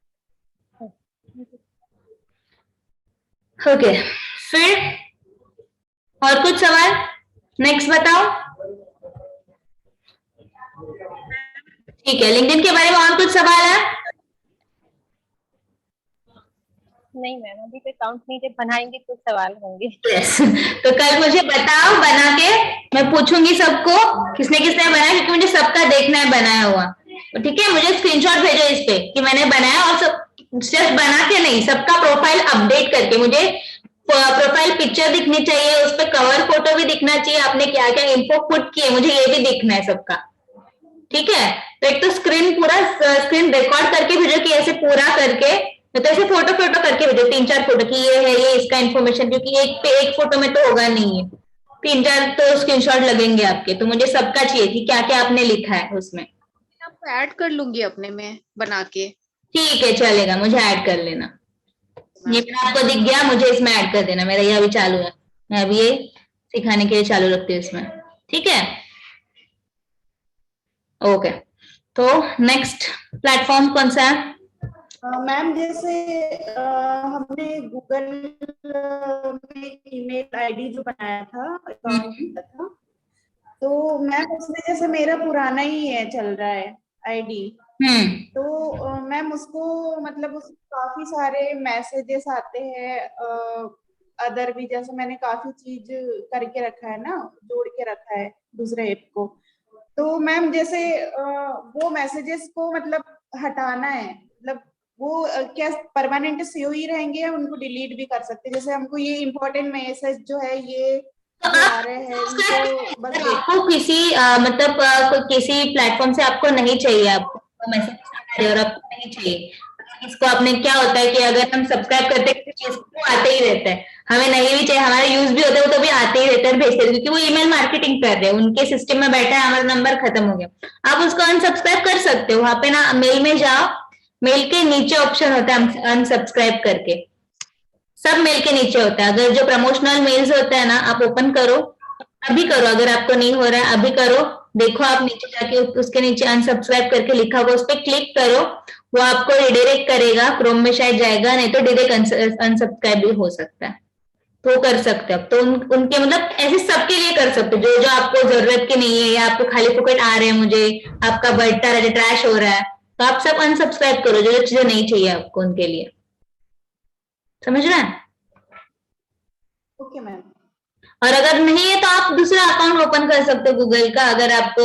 है। ओके, फिर और कुछ सवाल? नेक्स्ट बताओ। ठीक है, लिंक्डइन के बारे में और कुछ सवाल है? नहीं मैम, अभी तो अकाउंट नहीं, जब बनाएंगे तो सवाल होंगे। यस तो कल मुझे बताओ बना के, मैं पूछूंगी सबको किसने किसने बनाया, क्योंकि मुझे सबका देखना है बनाया हुआ। तो ठीक है, मुझे स्क्रीनशॉट भेजो इस पे कि मैंने बनाया, और सब सिर्फ बना के नहीं, सबका प्रोफाइल अपडेट करके, मुझे प्रोफाइल पिक्चर दिखनी चाहिए, उस पे कवर फोटो भी दिखना चाहिए, आपने क्या क्या इन्फो पुट किए मुझे ये भी दिखना है सबका। ठीक है, तो एक तो स्क्रीन पूरा स्क्रीन रिकॉर्ड करके भेजो कि ऐसे पूरा करके, तो ऐसे फोटो फोटो करके भेजो, 3-4 फोटो की ये है, ये इसका इन्फॉर्मेशन, क्योंकि एक पे एक फोटो में तो होगा नहीं है, 3-4 तो स्क्रीनशॉट लगेंगे आपके, तो मुझे सबका चाहिए कि क्या क्या आपने लिखा है उसमें। आपको ऐड कर लूंगी अपने में बना के। ठीक है, चलेगा, मुझे ऐड कर लेना। ये मेरा आपको दिख गया, मुझे इसमें ऐड कर देना, मेरा ये अभी चालू है, मैं अभी ये सिखाने के लिए चालू रखती हूँ इसमें। ठीक है, ओके, तो नेक्स्ट प्लेटफॉर्म कौन सा है? मैम जैसे हमने गूगल में ईमेल आईडी जो बनाया था, अकाउंट किया था, तो मैम उसमें जैसे मेरा पुराना ही है, चल रहा है आईडी, तो मैम उसको मतलब उसमें काफी सारे मैसेजेस आते हैं, अदर भी, जैसे मैंने काफी चीज करके रखा है ना, जोड़ के रखा है दूसरे ऐप को, तो मैम जैसे वो मैसेजेस को मतलब हटाना है, मतलब वो क्या परमानेंट सेव ही रहेंगे या उनको डिलीट भी कर सकते हैं? जैसे हमको ये इम्पोर्टेंट मैसेज जो है ये जो आ रहे हैं इनको बस आपको किसी मतलब किसी प्लेटफॉर्म से आपको नहीं चाहिए, आपको मैसेज और आपको नहीं चाहिए, इसको आपने क्या होता है कि अगर हम सब्सक्राइब करते हैं किसी चीज को आते ही रहता है, हमें नहीं भी चाहिए, हमारा यूज भी होता है वो तो भी आते ही रहता है, भेजते हैं, क्योंकि वो ईमेल मार्केटिंग कर रहे हैं, उनके सिस्टम में बैठा है, हमारा नंबर खत्म हो गया। आप उसको अनसब्सक्राइब कर सकते हो, वहां पे ना मेल में जाओ, मेल के नीचे ऑप्शन होता है अनसब्सक्राइब करके, सब मेल के नीचे होता है, अगर जो प्रमोशनल मेल्स होता है ना आप ओपन करो, अभी करो, अगर आपको नहीं हो रहा है अभी करो, देखो आप नीचे जाके उसके नीचे अनसब्सक्राइब करके लिखा होगा, उस पर क्लिक करो, वो आपको रिडायरेक्ट करेगा, क्रोम में शायद जाएगा, नहीं तो डायरेक्ट अनसब्सक्राइब भी हो सकता है, तो कर सकते हो। तो उनके मतलब ऐसे सबके लिए कर सकते हो, जो जो आपको जरूरत की नहीं है, या आपको खाली फुकट आ रहे हैं, मुझे आपका बढ़ता रहा ट्रैश हो रहा है, तो आप सब अनसब्सक्राइब करो, जो जो चीजें नहीं चाहिए आपको उनके लिए। समझ रहे हैं? Okay ma'am. और अगर नहीं है तो आप दूसरा अकाउंट ओपन कर सकते हो गूगल का, अगर आपको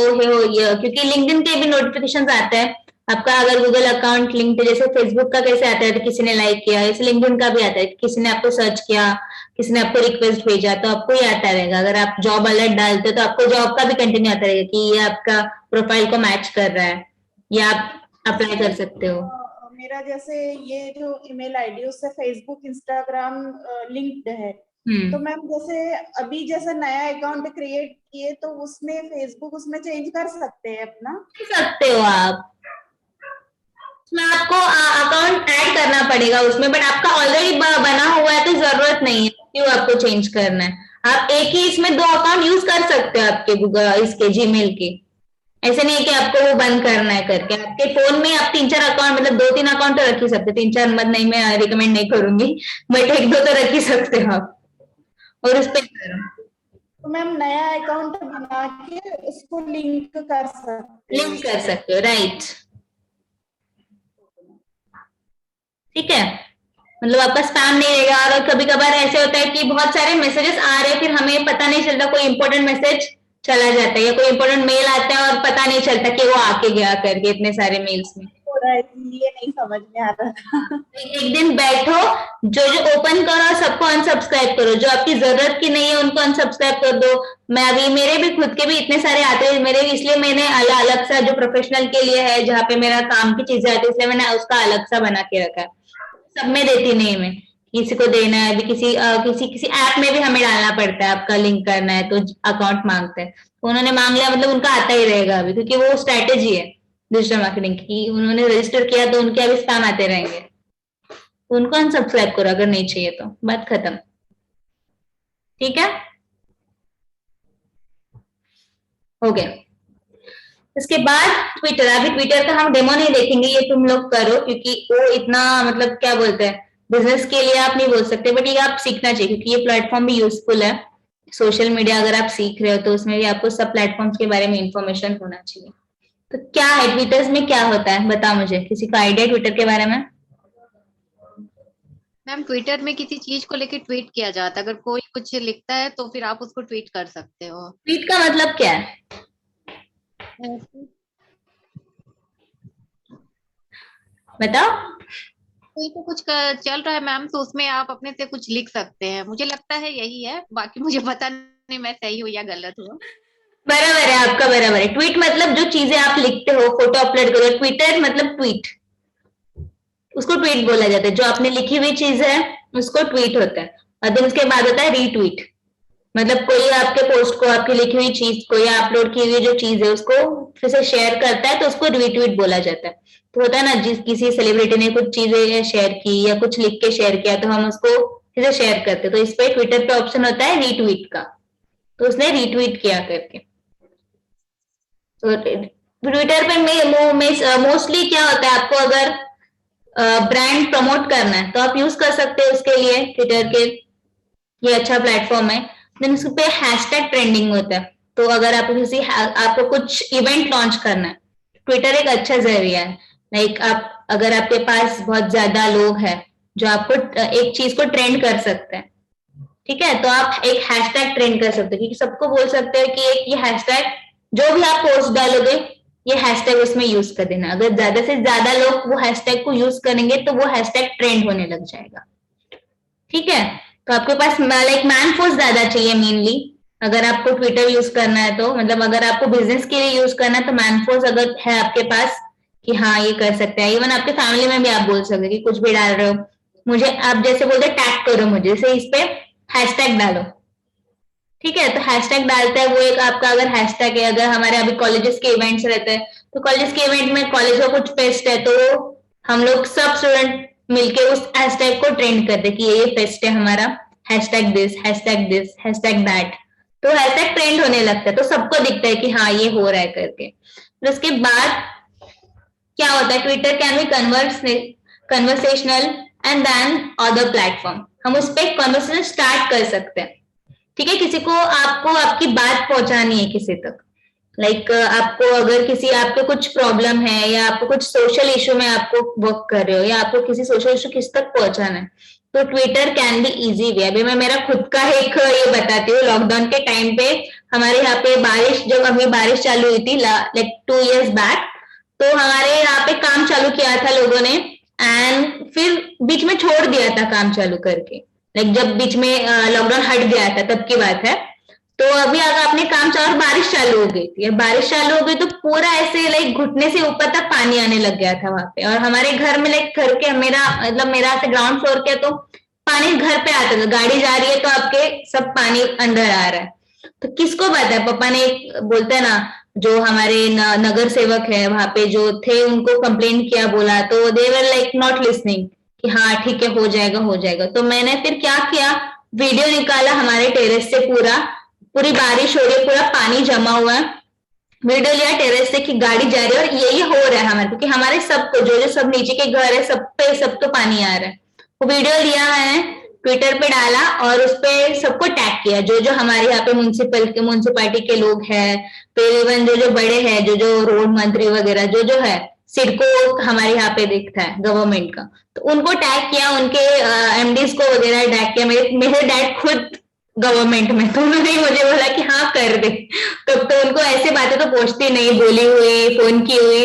ये क्योंकि लिंक्डइन के भी नोटिफिकेशन आते हैं आपका, अगर गूगल अकाउंट लिंक्ड, जैसे फेसबुक का कैसे आता है तो किसी ने लाइक किया, ऐसे लिंक्डइन का भी आता है, किसी ने आपको सर्च किया, किसी ने आपको रिक्वेस्ट भेजा, तो आपको ये आता रहेगा। अगर आप जॉब अलर्ट डालते हो तो आपको जॉब का भी कंटिन्यू आता रहेगा कि ये आपका प्रोफाइल को मैच कर रहा है, या आप अप्लाई कर सकते हो। मेरा जैसे ये जो ईमेल आईडी उससे फेसबुक इंस्टाग्राम लिंक्ड है, तो मैम जैसे अभी जैसे नया अकाउंट क्रिएट किए तो उसमें फेसबुक उसमें चेंज कर सकते हैं अपना? कर सकते हो आप, उसमें आपको अकाउंट ऐड करना पड़ेगा उसमें, बट आपका ऑलरेडी बना हुआ है तो जरूरत नहीं है, क्यों आपको चेंज करना है। आप एक ही इसमें 2 अकाउंट यूज कर सकते हो आपके गूगल इसके जीमेल के, ऐसे नहीं है कि आपको वो बंद करना है करके। आपके फोन में आप 3-4 अकाउंट, मतलब 2-3 अकाउंट तो रख ही सकते, 3-4 मत नहीं, मैं रिकमेंड नहीं करूंगी, बट 1-2 तो रख ही सकते हो आप, और उस पर करो। तो मैम नया अकाउंट बना के उसको लिंक कर सकते हो, राइट, ठीक है, मतलब आपका स्पैम नहीं रहेगा। और कभी कभार ऐसे होता है कि बहुत सारे मैसेजेस आ रहे हैं, फिर हमें पता नहीं चलता, कोई इंपॉर्टेंट मैसेज चला जाता है या कोई इंपॉर्टेंट मेल आता है और पता नहीं चलता कि वो आके गया करके, इतने सारे मेल्स में हो रहा है, इसलिए नहीं समझ में आ रहा था। एक दिन बैठो, जो ओपन करो सबको अनसब्सक्राइब करो, जो आपकी जरूरत की नहीं है उनको अनसब्सक्राइब कर दो। मैं अभी मेरे भी खुद के भी इतने सारे आते हैं मेरे, इसलिए मैंने अलग अलग सा जो प्रोफेशनल के लिए है जहाँ पे मेरा काम की चीजें आती है, इसलिए मैंने उसका अलग सा बना के रखा है। सब में देती नहीं मैं, किसी को देना है अभी किसी किसी ऐप में भी हमें डालना पड़ता है, आपका लिंक करना है तो अकाउंट मांगते हैं, तो उन्होंने मांग लिया मतलब उनका आता ही रहेगा अभी, क्योंकि वो स्ट्रैटेजी है डिजिटल मार्केटिंग की। उन्होंने रजिस्टर किया तो उनके अभी स्पैम आते रहेंगे, उनको अनसब्सक्राइब करो अगर नहीं चाहिए तो, बात खत्म। ठीक है, हो गया। इसके बाद ट्विटर, अभी ट्विटर का हम डेमो नहीं देखेंगे, ये तुम लोग करो, क्योंकि वो इतना मतलब क्या बोलते हैं, बिजनेस के लिए आप नहीं बोल सकते, बट ये आप सीखना चाहिए क्योंकि ये प्लेटफॉर्म भी यूजफुल है। सोशल मीडिया अगर आप सीख रहे हो तो उसमें भी आपको सब प्लेटफॉर्म्स के बारे में इंफॉर्मेशन होना चाहिए। तो क्या है ट्विटर्स में, क्या होता है बता मुझे, किसी का आइडिया ट्विटर के बारे में? मैम ट्विटर में किसी चीज को लेके ट्वीट किया जाता है, अगर कोई कुछ लिखता है तो फिर आप उसको ट्वीट कर सकते हो। ट्वीट का मतलब क्या है, बताओ। कोई तो कुछ चल रहा है मैम, तो उसमें आप अपने से कुछ लिख सकते हैं, मुझे लगता है यही है, बाकी मुझे पता नहीं मैं सही हूँ या गलत हूँ। बराबर है आपका, बराबर है। ट्वीट मतलब जो चीजें आप लिखते हो, फोटो अपलोड करो, ट्विटर मतलब ट्वीट, उसको ट्वीट बोला जाता है। जो आपने लिखी हुई चीज है उसको ट्वीट होता है, और then उसके बाद होता है रीट्वीट, मतलब कोई आपके पोस्ट को, आपकी लिखी हुई चीज को या अपलोड की हुई जो चीज है उसको फिर से शेयर करता है तो उसको रीट्वीट बोला जाता है। तो होता है ना, जिस किसी सेलिब्रिटी ने कुछ चीजें शेयर की या कुछ लिख के शेयर किया तो हम उसको फिर से शेयर करते हैं, तो इस पे ट्विटर पे ऑप्शन होता है रीट्वीट का, तो उसने रीट्वीट किया करके। तो ट्विटर पे मोस्टली क्या होता है, आपको अगर ब्रांड प्रमोट करना है तो आप यूज कर सकते हो उसके लिए ट्विटर के, ये अच्छा प्लेटफॉर्म है। देन उस पे हैशटैग ट्रेंडिंग होता है, तो अगर आपको कुछ इवेंट लॉन्च करना है, ट्विटर एक अच्छा जरिया है। लाइक आप अगर आपके पास बहुत ज्यादा लोग हैं जो आपको एक चीज को ट्रेंड कर सकते हैं, ठीक है, तो आप एक हैशटैग ट्रेंड कर सकते हो, क्योंकि सबको बोल सकते हो कि एक ये हैशटैग, जो भी आप पोस्ट डालोगे ये हैशटैग उसमें यूज कर देना। अगर ज्यादा से ज्यादा लोग वो हैशटैग को यूज करेंगे तो वो हैशटैग ट्रेंड होने लग जाएगा। ठीक है, तो आपके पास लाइक मैन फोर्स ज्यादा चाहिए मेनली, अगर आपको ट्विटर यूज करना है तो, मतलब अगर आपको बिजनेस के लिए यूज करना है तो मैन फोर्स अगर है आपके पास कि हाँ ये कर सकते हैं। इवन आपके फैमिली में भी आप बोल सकते हो कि कुछ भी डाल रहे हो, मुझे आप जैसे बोलते टैग करो मुझे, जैसे इस पे हैशटैग डालो, ठीक है, तो हैशटैग डालता है वो एक आपका अगर हैशटैग है। अगर हमारे अभी कॉलेजेस के इवेंट्स रहते हैं तो कॉलेज के इवेंट में कॉलेज का कुछ फेस्ट है तो हम लोग सब स्टूडेंट मिलके उस हैशटैग को ट्रेंड करते कि ये फेस्ट है हमारा, hashtag this, hashtag this, hashtag that, तो हैशटैग ट्रेंड होने लगता है, तो सबको दिखता है कि हाँ ये हो रहा है करके। फिर उसके बाद क्या होता है, Twitter can be conversational and then other platform, हम उस पर कन्वर्सेशन स्टार्ट कर सकते हैं। ठीक है, किसी को आपको आपकी बात पहुंचानी है किसी तक, लाइक आपको अगर किसी आपको कुछ प्रॉब्लम है या आपको कुछ सोशल इशू में आपको वर्क कर रहे हो या आपको किसी सोशल इशू किस तक पहुंचाना है, तो Twitter can be easy way. अभी मैं मेरा खुद का एक ये बताती हूँ, लॉकडाउन के टाइम पे हमारे यहाँ पे बारिश, जब अभी बारिश चालू हुई थी लाइक 2 years बैक, तो हमारे यहाँ पे काम चालू किया था लोगों ने, एंड फिर बीच में छोड़ दिया था काम चालू करके, लाइक जब बीच में लॉकडाउन हट गया था तब की बात है। तो अभी अगर आपने काम चालू, बारिश चालू हो गई थी, बारिश चालू हो गई तो पूरा ऐसे लाइक घुटने से ऊपर तक पानी आने लग गया था वहां पे, और हमारे घर में लाइक घर के मेरा मतलब मेरा से ग्राउंड फ्लोर के, तो पानी घर पे आता था, गाड़ी जा रही है तो आपके सब पानी अंदर आ रहा है, तो किसको पता है। पापा ने बोलते हैं ना, जो हमारे नगर सेवक है वहां पे जो थे उनको कंप्लेन किया, बोला, तो दे वर लाइक नॉट लिसनिंग कि हाँ ठीक है हो जाएगा हो जाएगा। तो मैंने फिर क्या किया, वीडियो निकाला हमारे टेरेस से, पूरी बारिश हो रही है, पूरा पानी जमा हुआ है, वीडियो लिया टेरेस से कि गाड़ी जा रही है और ये हो रहा है हमारे, क्योंकि हमारे सबको जो सब नीचे के घर है सब तो पानी आ रहा है। वो वीडियो लिया है, ट्विटर पे डाला और उस पे सबको टैग किया, जो हमारे यहाँ पे म्युनिसिपालिटी के लोग हैं, फिर इवन जो बड़े हैं, जो रोड मंत्री वगैरह जो है, सिडको हमारे यहाँ पे दिखता है गवर्नमेंट का, तो उनको टैग किया, उनके एमडीज को वगैरह टैग किया। मेरे डैड खुद गवर्नमेंट में, तो उन्होंने मुझे बोला कि हाँ कर दे, तो उनको ऐसे बातें तो पहुंचती नहीं, बोली हुई, फोन की हुई,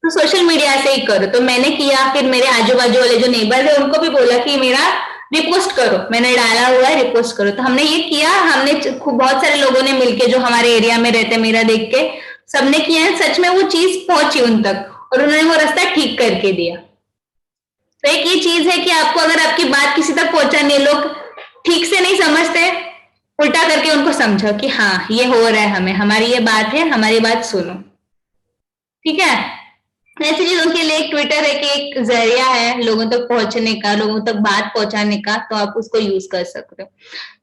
तो सोशल मीडिया से ही करो। तो मैंने किया, फिर मेरे आजू बाजू वाले जो नेबर है उनको भी बोला कि मेरा रिपोस्ट करो, मैंने डाला हुआ है रिपोस्ट करो। तो हमने ये किया, हमने बहुत सारे लोगों ने मिलके जो हमारे एरिया में रहते मेरा देख के सबने किया है, सच में वो चीज पहुंची उन तक और उन्होंने वो रास्ता ठीक करके दिया। तो एक ये चीज है कि आपको अगर आपकी बात किसी तक पहुंचानी है, लोग ठीक से नहीं समझते, उल्टा करके उनको समझो कि हाँ ये हो रहा है, हमें हमारी ये बात है, हमारी बात सुनो, ठीक है। ऐसी चीजों के लिए ट्विटर एक जरिया है लोगों तक पहुंचने का, लोगों तक बात पहुंचाने का, तो आप उसको यूज कर सकते हो।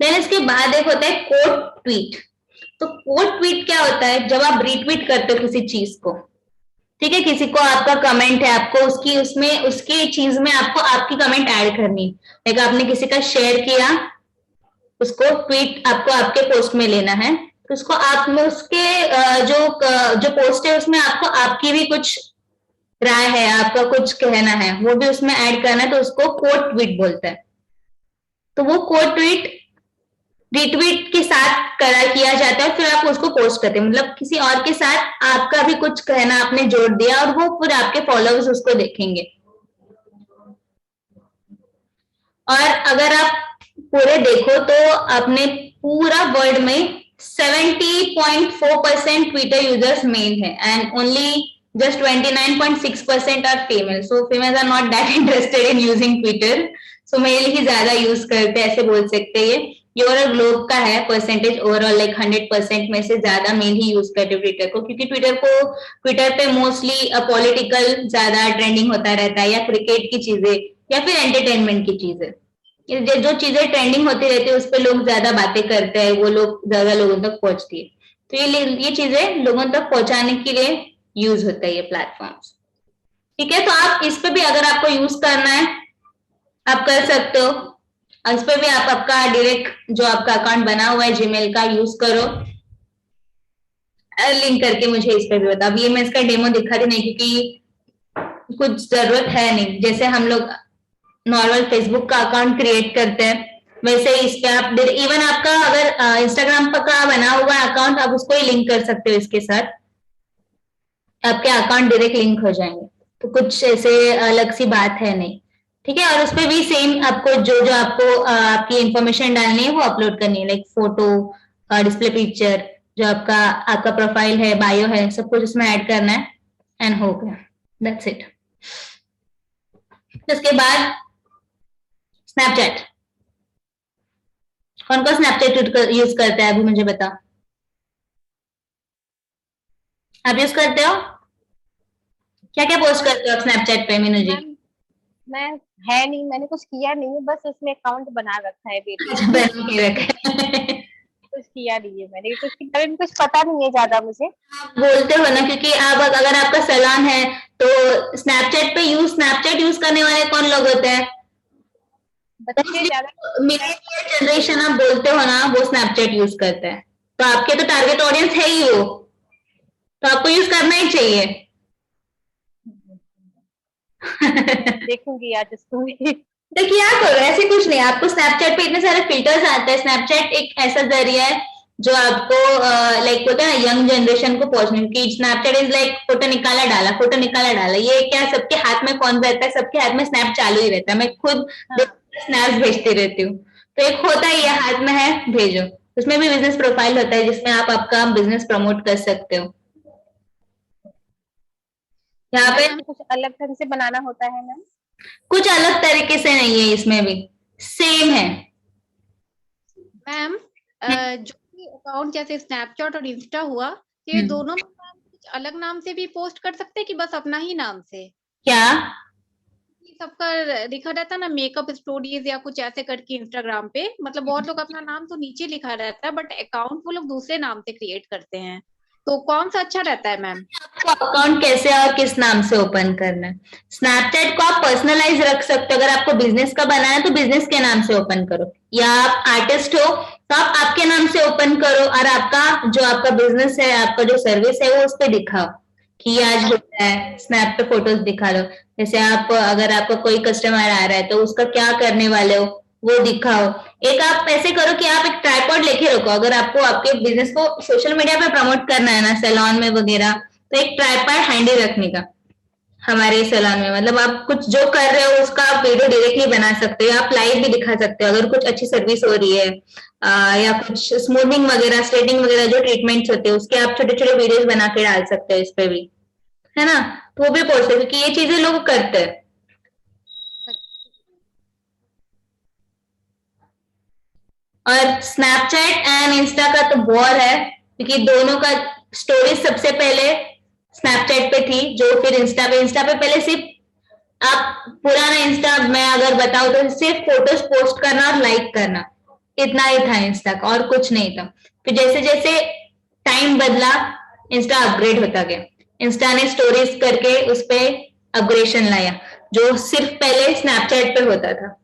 देन इसके बाद एक होता है कोट ट्वीट। तो कोट ट्वीट क्या होता है, जब आप रीट्वीट करते हो किसी चीज को, ठीक है, किसी को आपका कमेंट है, आपको उसकी उसमें उसकी चीज में आपको आपकी कमेंट ऐड करनी, लाइक आपने किसी का शेयर किया, उसको ट्वीट आपको आपके पोस्ट में लेना है, तो उसको आप में उसके जो पोस्ट है उसमें आपको आपकी भी कुछ राय है, आपका कुछ कहना है, वो भी उसमें ऐड करना है, तो उसको कोट ट्वीट बोलते हैं। तो वो कोट ट्वीट रिट्वीट के साथ किया जाता है, फिर आप उसको पोस्ट करते हैं, मतलब किसी और के साथ आपका भी कुछ कहना आपने जोड़ दिया और वो फिर आपके फॉलोअर्स उसको देखेंगे। और अगर आप पूरे देखो तो अपने पूरा वर्ल्ड में 70.4% ट्विटर यूजर्स मेल है and only just 29.6% are female, so females are not that interested in using Twitter, so mail ही ज्यादा यूज करते हैं, ऐसे बोल सकते हैं। ये ओवरऑल ग्लोब का है परसेंटेज, ओवरऑल लाइक 100% में से ज्यादा मेल ही यूज करते हैं ट्विटर को, क्योंकि ट्विटर पे मोस्टली पॉलिटिकल ज्यादा ट्रेंडिंग होता रहता है, या क्रिकेट की चीजें या फिर एंटरटेनमेंट की चीजें, जो चीजें ट्रेंडिंग होती रहती है उस पर लोग ज्यादा बातें करते हैं, वो लोग ज्यादा लोगों तक पहुंचती है। तो ये चीजें लोगों तक पहुंचाने के लिए यूज होता है ये प्लेटफॉर्म्स, ठीक है। तो आप इस पे भी अगर आपको यूज करना है आप कर सकते हो, इस पे भी आप आपका डायरेक्ट जो आपका अकाउंट बना हुआ है जीमेल का यूज करो, लिंक करके मुझे इस पे भी बताओ। ये मैं इसका डेमो दिखा रही नहीं क्योंकि कुछ जरूरत है नहीं, जैसे हम लोग नॉर्मल फेसबुक का अकाउंट क्रिएट करते हैं वैसे इस पे आप इवन आपका अगर इंस्टाग्राम का बना हुआ अकाउंट आप उसको ही लिंक कर सकते हो, इसके साथ आपके अकाउंट डायरेक्ट लिंक हो जाएंगे, तो कुछ ऐसे अलग सी बात है नहीं, ठीक है। और उसपे भी सेम आपको जो आपको आपकी इंफॉर्मेशन डालनी है वो अपलोड करनी है, लाइक फोटो, डिस्प्ले पिक्चर, जो आपका प्रोफाइल है, बायो है, सब कुछ उसमें ऐड करना है एंड हो गया, दैट्स इट। उसके बाद स्नैपचैट, कौन कौन स्नैपचैट यूज करता है अभी मुझे बताओ, आप यूज करते हो? क्या क्या पोस्ट करते हो आप स्नैपचैट पे मीनू जी? मैं है नहीं, मैंने कुछ किया नहीं है, बस उसमें अकाउंट बना रखा है बेटी अच्छा, बना के रखा है। कुछ किया नहीं है मैंने, कुछ बारे में कुछ पता नहीं है ज्यादा मुझे। बोलते हो ना, क्योंकि आप अगर आपका सैलून है तो स्नैपचैट यूज करने वाले कौन लोग होते हैं? बच्चे ज्यादा मिलेनियल जनरेशन आप बोलते हो ना, वो स्नैपचैट यूज करते हैं, तो आपके तो टारगेट ऑडियंस है ही वो, तो आपको यूज करना ही चाहिए। देखूंगी आज इसको। तो क्या करो, ऐसे कुछ नहीं, आपको स्नैपचैट पे इतने सारे फिल्टर्स आते हैं। स्नैपचैट एक ऐसा जरिया है जो आपको लाइक होता है ना यंग जनरेशन को पहुंचने की। स्नैपचैट इज लाइक फोटो निकाला डाला, फोटो निकाला डाला, ये क्या सबके हाथ में फोन रहता है, सबके हाथ में स्नैप चालू ही रहता है, मैं खुद स्नैप्स भेजती रहती हूँ। तो एक होता है ये हाथ में है भेजो, उसमें भी बिजनेस प्रोफाइल होता है जिसमें आप आपका बिजनेस प्रमोट कर सकते हो। यहाँ पे कुछ अलग ढंग से बनाना होता है मैम? कुछ अलग तरीके से नहीं है, इसमें भी सेम है मैम। जो भी अकाउंट जैसे स्नैपचैट और इंस्टा हुआ, तो ये दोनों में मैम कुछ अलग नाम से भी पोस्ट कर सकते हैं कि बस अपना ही नाम से? क्या सबका लिखा रहता है ना मेकअप स्टोरीज या कुछ ऐसे करके इंस्टाग्राम पे, मतलब बहुत लोग अपना नाम तो नीचे लिखा रहता है बट अकाउंट वो लोग दूसरे नाम से क्रिएट करते हैं, तो कौन सा अच्छा रहता है मैम? आपको अकाउंट कैसे और किस नाम से ओपन करना है? स्नैपचैट को आप पर्सनलाइज रख सकते हो, अगर आपको बिजनेस का बनाना है तो बिजनेस के नाम से ओपन करो, या आप आर्टिस्ट हो तो आप आपके नाम से ओपन करो और आपका बिजनेस है, आपका जो सर्विस है वो उस पर दिखाओ कि आज होता है, स्नैप पे फोटोज दिखा लो। जैसे आप अगर आपका कोई कस्टमर आ रहा है तो उसका क्या करने वाले हो वो दिखाओ। एक आप ऐसे करो कि आप एक ट्राइपॉड लेके रखो, अगर आपको आपके बिजनेस को सोशल मीडिया पे प्रमोट करना है ना सैलून में वगैरह, तो एक ट्राइपॉड हैंडी रखने का, हमारे सैलून में, मतलब आप कुछ जो कर रहे हो उसका आप वीडियो डायरेक्टली बना सकते हो, आप लाइव भी दिखा सकते हो अगर कुछ अच्छी सर्विस हो रही है, या कुछ स्मूथनिंग वगैरह, स्ट्रेटिंग वगैरह जो ट्रीटमेंट्स होते हैं उसके आप छोटे छोटे वीडियोस बना के डाल सकते हो इस पे भी, है ना। तो वो भी पॉसिबल, क्योंकि ये चीजें लोग करते हैं। और स्नैपचैट एंड इंस्टा का तो वॉर है, क्योंकि दोनों का स्टोरी सबसे पहले स्नैपचैट पे थी, जो फिर इंस्टा पे पहले सिर्फ आप पुराना इंस्टा मैं अगर बताऊं तो सिर्फ फोटोज पोस्ट करना और लाइक करना, इतना ही था इंस्टा का, और कुछ नहीं था। फिर जैसे जैसे टाइम बदला इंस्टा अपग्रेड होता गया, इंस्टा ने स्टोरीज करके उस पे अपग्रेडेशन लाया, जो सिर्फ पहले स्नैपचैट पे होता था,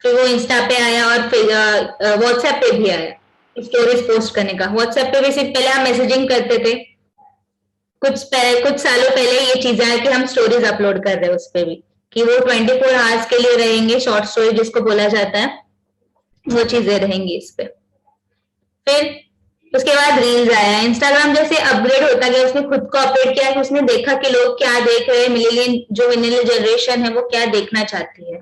फिर वो इंस्टा पे आया और फिर व्हाट्सएप पे भी आया स्टोरीज पोस्ट करने का। व्हाट्सएप पे भी सिर्फ पहले हम मैसेजिंग करते थे, कुछ सालों पहले ये चीज है कि हम स्टोरीज अपलोड कर रहे हैं उस पे भी, कि वो 24 आवर्स के लिए रहेंगे, शॉर्ट स्टोरी जिसको बोला जाता है, वो चीजें रहेंगी इस पे। फिर उसके बाद रील्स आया, इंस्टाग्राम जैसे अपग्रेड होता गया, उसने खुद को अपडेट किया कि उसने देखा कि लोग क्या देख रहे हैं, मिलेनियल जनरेशन है वो क्या देखना चाहती है।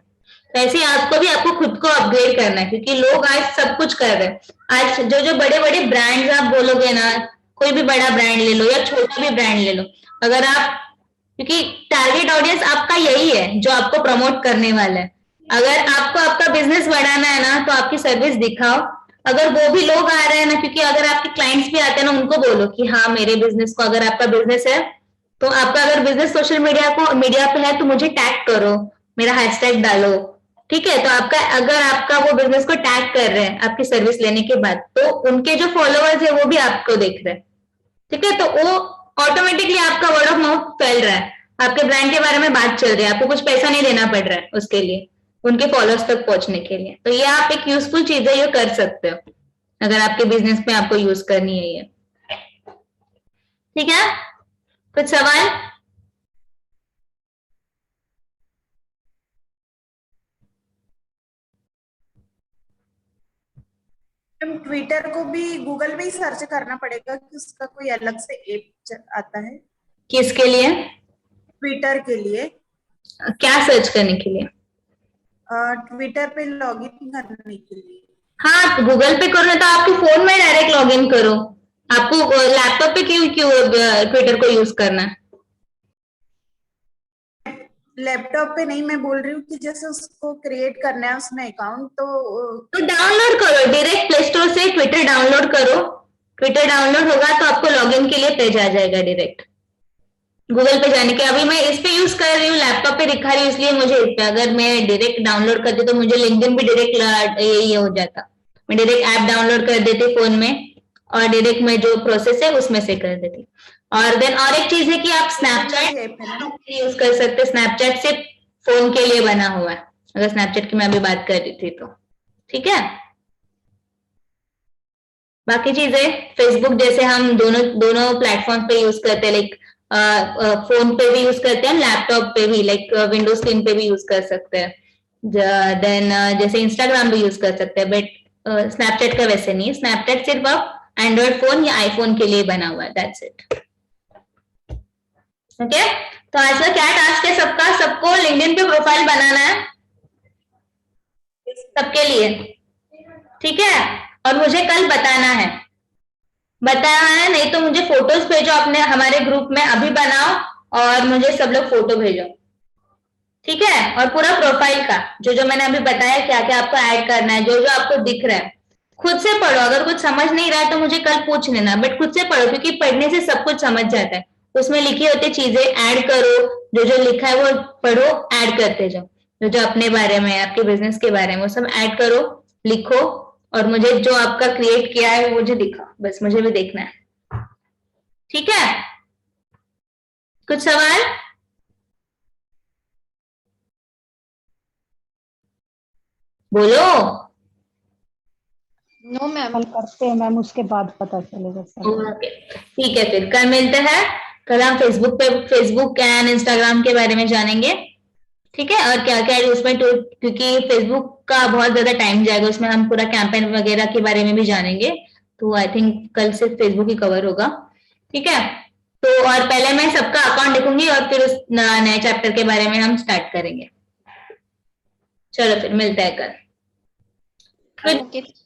वैसे आपको भी आपको खुद को अपग्रेड करना है, क्योंकि लोग आज सब कुछ कर रहे हैं। आज जो जो बड़े बड़े ब्रांड्स आप बोलोगे ना, कोई भी बड़ा ब्रांड ले लो या छोटा भी ब्रांड ले लो, अगर आप, क्योंकि टारगेट ऑडियंस आपका यही है जो आपको प्रमोट करने वाला है। अगर आपको आपका बिजनेस बढ़ाना है ना, तो आपकी सर्विस दिखाओ। अगर वो भी लोग आ रहे हैं ना, क्योंकि अगर आपके क्लाइंट्स भी आते हैं ना, उनको बोलो कि हाँ मेरे बिजनेस को, अगर आपका बिजनेस है तो आपका अगर बिजनेस सोशल मीडिया पे है तो मुझे टैग करो, मेरा हैशटैग डालो, ठीक है। तो आपका, अगर आपका वो बिजनेस को टैग कर रहे हैं आपकी सर्विस लेने के बाद, तो उनके जो फॉलोअर्स है वो भी आपको देख रहे हैं, ठीक है। तो वो ऑटोमेटिकली आपका वर्ड ऑफ माउथ फैल रहा है, आपके ब्रांड के बारे में बात चल रही है, आपको कुछ पैसा नहीं देना पड़ रहा है उसके लिए, उनके फॉलोअर्स तक पहुंचने के लिए। तो ये आप एक यूजफुल चीज है, ये कर सकते हो अगर आपके बिजनेस में आपको यूज करनी है ये, ठीक है। कुछ सवाल? ट्विटर को भी गूगल में ही सर्च करना पड़ेगा कि उसका कोई अलग से ऐप आता है? किसके लिए? ट्विटर के लिए। क्या सर्च करने के लिए? ट्विटर पे लॉगिन करने के लिए। हाँ, गूगल पे करो तो आपके फोन में डायरेक्ट लॉगिन करो, आपको लैपटॉप पे क्यों क्यों ट्विटर को यूज करना है? लैपटॉप पे नहीं, मैं बोल रही हूँ कि जैसे उसको क्रिएट करना है उसमें अकाउंट, तो डाउनलोड करो डायरेक्ट प्ले स्टोर से, ट्विटर डाउनलोड करो, ट्विटर डाउनलोड होगा तो आपको लॉगिन के लिए पेज आ जाएगा डायरेक्ट गूगल पे जाने के। अभी मैं इस पे यूज कर रही हूँ, लैपटॉप पे दिखा रही हूँ, इसलिए मुझे इस पे, अगर मैं डायरेक्ट डाउनलोड करती तो मुझे लिंक्डइन भी डायरेक्ट ये हो जाता, मैं डायरेक्ट ऐप डाउनलोड कर देती फोन में और डायरेक्ट मैं जो प्रोसेस है उसमें से कर देती। और देन और एक चीज है कि आप स्नैपचैट यूज कर सकते, स्नैपचैट सिर्फ फोन के लिए बना हुआ है, अगर स्नैपचैट की मैं अभी बात कर रही थी तो, ठीक है। बाकी चीजें फेसबुक जैसे हम दोनों प्लेटफॉर्म पे यूज करते हैं, लाइक फोन पे भी यूज करते हैं, लैपटॉप पे भी, लाइक विंडोज स्क्रीन पे भी यूज कर सकते हैं, देन जैसे इंस्टाग्राम भी यूज कर सकते हैं, बट स्नैपचैट का वैसे नहीं है, स्नैपचैट सिर्फ आप एंड्रॉइड फोन या आईफोन के लिए बना हुआ है, दैट्स इट, ओके। तो आज का क्या टास्क है सबका? सबको लिंक्डइन पे प्रोफाइल बनाना है, सबके लिए, ठीक है। और मुझे कल बताना है, नहीं तो मुझे फोटोज भेजो अपने हमारे ग्रुप में, अभी बनाओ और मुझे सब लोग फोटो भेजो, ठीक है। और पूरा प्रोफाइल का जो मैंने अभी बताया, क्या क्या आपको ऐड करना है, जो आपको दिख रहा है, खुद से पढ़ो। अगर कुछ समझ नहीं रहा है तो मुझे कल पूछ लेना, बट खुद से पढ़ो, क्योंकि पढ़ने से सब कुछ समझ जाता है, उसमें लिखी होती चीजें ऐड करो, जो लिखा है वो पढ़ो, ऐड करते जाओ, जो अपने बारे में, आपके बिजनेस के बारे में, वो सब ऐड करो, लिखो, और मुझे जो आपका क्रिएट किया है वो मुझे दिखाओ, बस मुझे भी देखना है, ठीक है। कुछ सवाल? बोलो। No ma'am. कल करते हैं मैम, उसके बाद पता चलेगा सर। ओके, ठीक है, फिर कल मिलते हैं। कल हम फेसबुक एंड इंस्टाग्राम के बारे में जानेंगे, ठीक है। और क्या क्या है उसमें, तो क्योंकि फेसबुक का बहुत ज्यादा टाइम जाएगा, उसमें हम पूरा कैंपेन वगैरह के बारे में भी जानेंगे, तो आई थिंक कल सिर्फ फेसबुक ही कवर होगा, ठीक है। तो और पहले मैं सबका अकाउंट देखूंगी और फिर उस नए चैप्टर के बारे में हम स्टार्ट करेंगे। चलो फिर मिलते हैं कल। ओके।